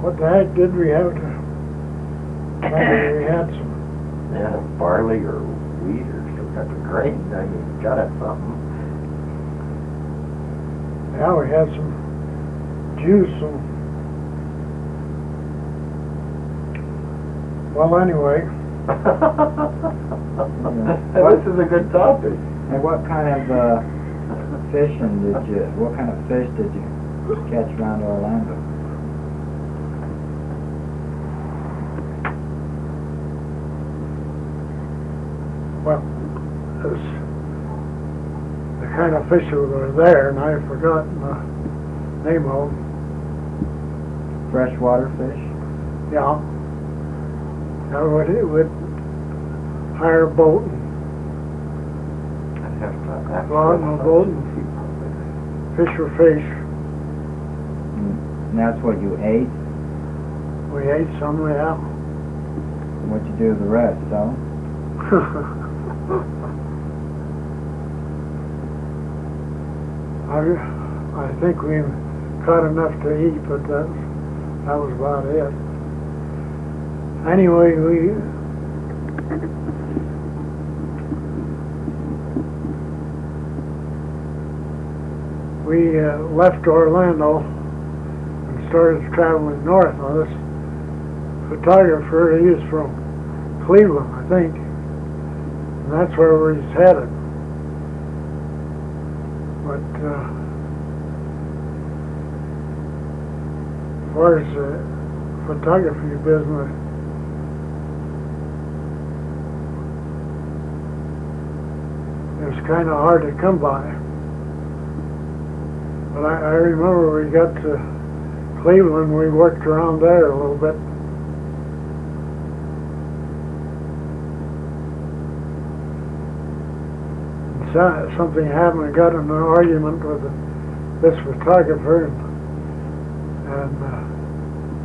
Speaker 2: What the heck did we have to... Maybe we had some...
Speaker 3: Yeah, barley or wheat or some type of grain. Now you gotta have something.
Speaker 2: Yeah, we had some juice. Well, anyway,
Speaker 3: This is a good topic.
Speaker 1: And what kind of what kind of fish did you catch around Orlando?
Speaker 2: well, this, the kind of fish that were there, and I've forgotten the name of them.
Speaker 1: Freshwater fish?
Speaker 2: Yeah. Now, it would hire a boat and go out in a boat and fish for fish.
Speaker 1: And that's what you ate?
Speaker 2: We ate some, yeah.
Speaker 1: And what'd you do with the rest, so?
Speaker 2: I think we caught enough to eat, but that was about it. Anyway, we left Orlando and started traveling north. Now this photographer, he is from Cleveland, I think, and that's where he's headed. But as far as the photography business, it was kind of hard to come by. But I remember we got to Cleveland, we worked around there a little bit. Something happened. I got in an argument with this photographer and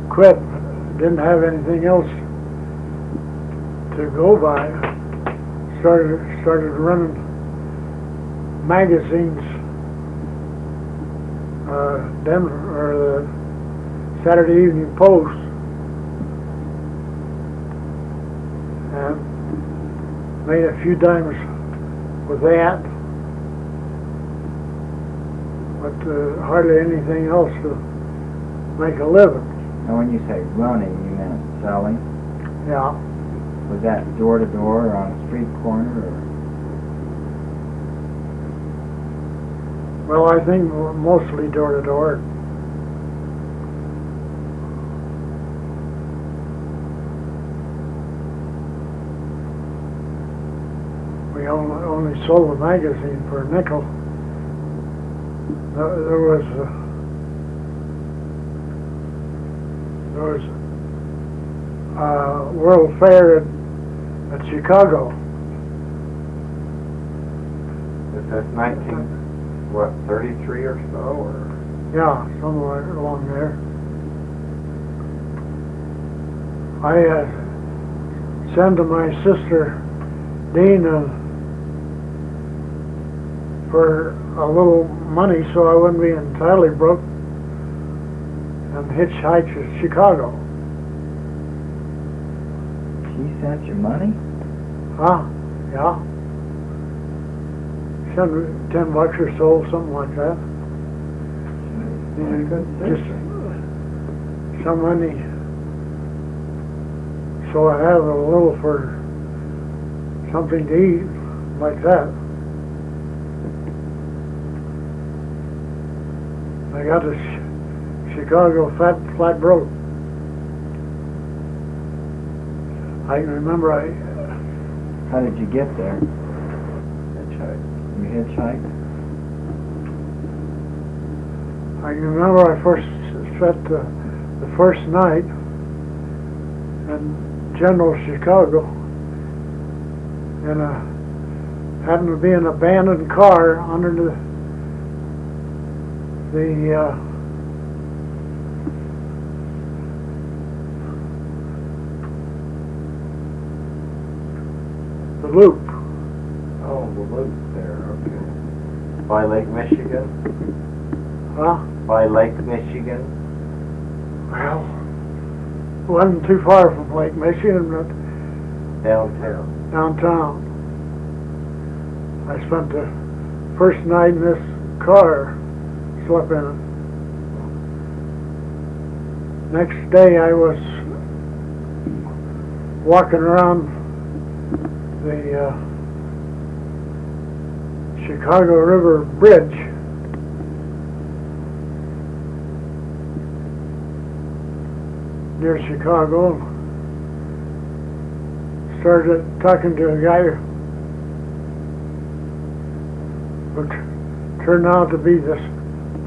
Speaker 2: quit. Didn't have anything else to go by. Started running magazines, Denver or the Saturday Evening Post, and made a few dimes with that, but hardly anything else to make a living.
Speaker 1: Now, when you say running, you meant selling?
Speaker 2: Yeah.
Speaker 1: Was that door to door or on a street corner? Or?
Speaker 2: Well, I think mostly door to door. We only sold the magazine for a nickel. There was World Fair at Chicago.
Speaker 3: Is that 33 or so, or?
Speaker 2: Yeah, somewhere along there. I sent to my sister Dean for a little money so I wouldn't be entirely broke, and hitchhiked to Chicago.
Speaker 1: She sent you money?
Speaker 2: Huh? Yeah. Sent me $10 or so, something like that. Just some money, so I have a little for something to eat, like that. I got to Chicago flat broke. I can remember
Speaker 1: How did you get there?
Speaker 3: Hitchhike.
Speaker 1: You hitchhiked?
Speaker 2: I can remember I first spent the first night in General Chicago, and happened to be in an abandoned car under the loop.
Speaker 3: Oh, the loop there, okay. By Lake Michigan?
Speaker 2: Huh?
Speaker 3: By Lake Michigan?
Speaker 2: Well, it wasn't too far from Lake Michigan, but downtown. I spent the first night in this car, slept in it. Next day I was walking around the Chicago River Bridge. Near Chicago, started talking to a guy who turned out to be this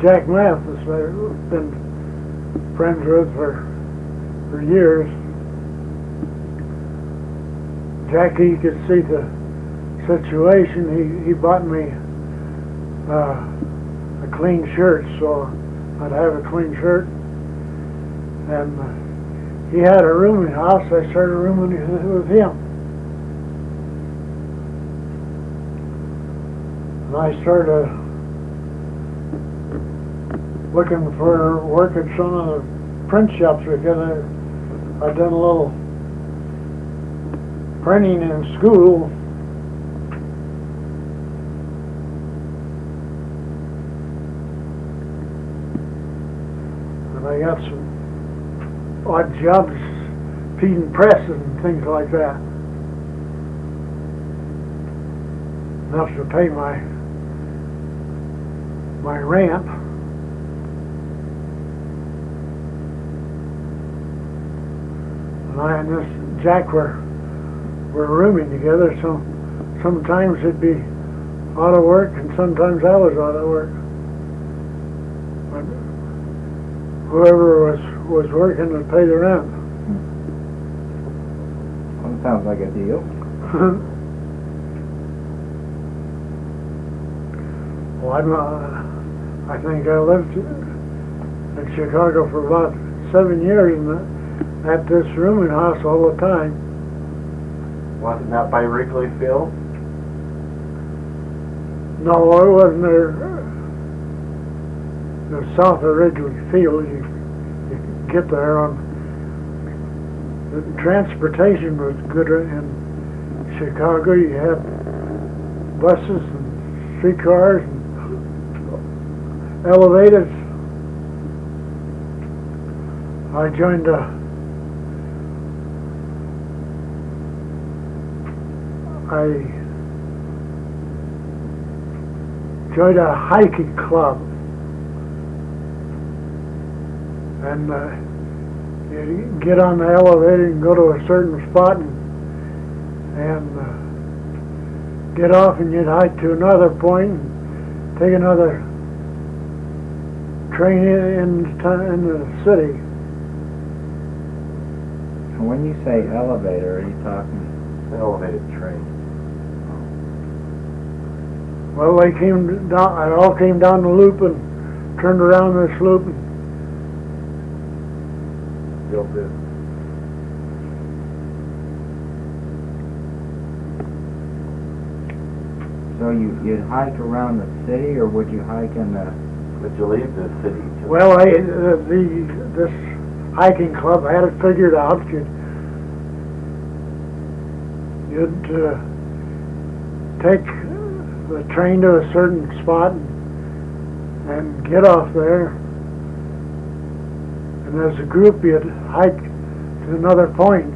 Speaker 2: Jack Mathis I've been friends with for years. Jackie could see the situation. He bought me a clean shirt, so I'd have a clean shirt. And he had a rooming house. I started rooming with him. And I started looking for work at some of the print shops because I'd done a little printing in school. And I got some odd jobs feeding presses and things like that. Enough to pay my my ramp. And I and this Jack were rooming together, so sometimes it'd be out of work and sometimes I was out of work. But whoever was working would pay the rent.
Speaker 1: Well, it sounds like a deal.
Speaker 2: Well, I think I lived in Chicago for about 7 years and at this rooming house all the time.
Speaker 3: Wasn't that by Wrigley Field?
Speaker 2: No, I wasn't there. It was south of Wrigley Field. You get there on the transportation was good in Chicago. You had buses and streetcars and elevators. I joined a hiking club, and you get on the elevator and go to a certain spot and get off, and you'd hike to another point and take another train in the city.
Speaker 1: And when you say elevator, are you talking?
Speaker 3: Elevated train.
Speaker 2: Well, they came down. It all came down the loop and turned around this loop. And
Speaker 3: Still do.
Speaker 1: So you'd hike around the city, or would you hike in the?
Speaker 3: Would you leave the city?
Speaker 2: well, this hiking club had it figured out. You'd take the train to a certain spot and get off there, and as a group you'd hike to another point,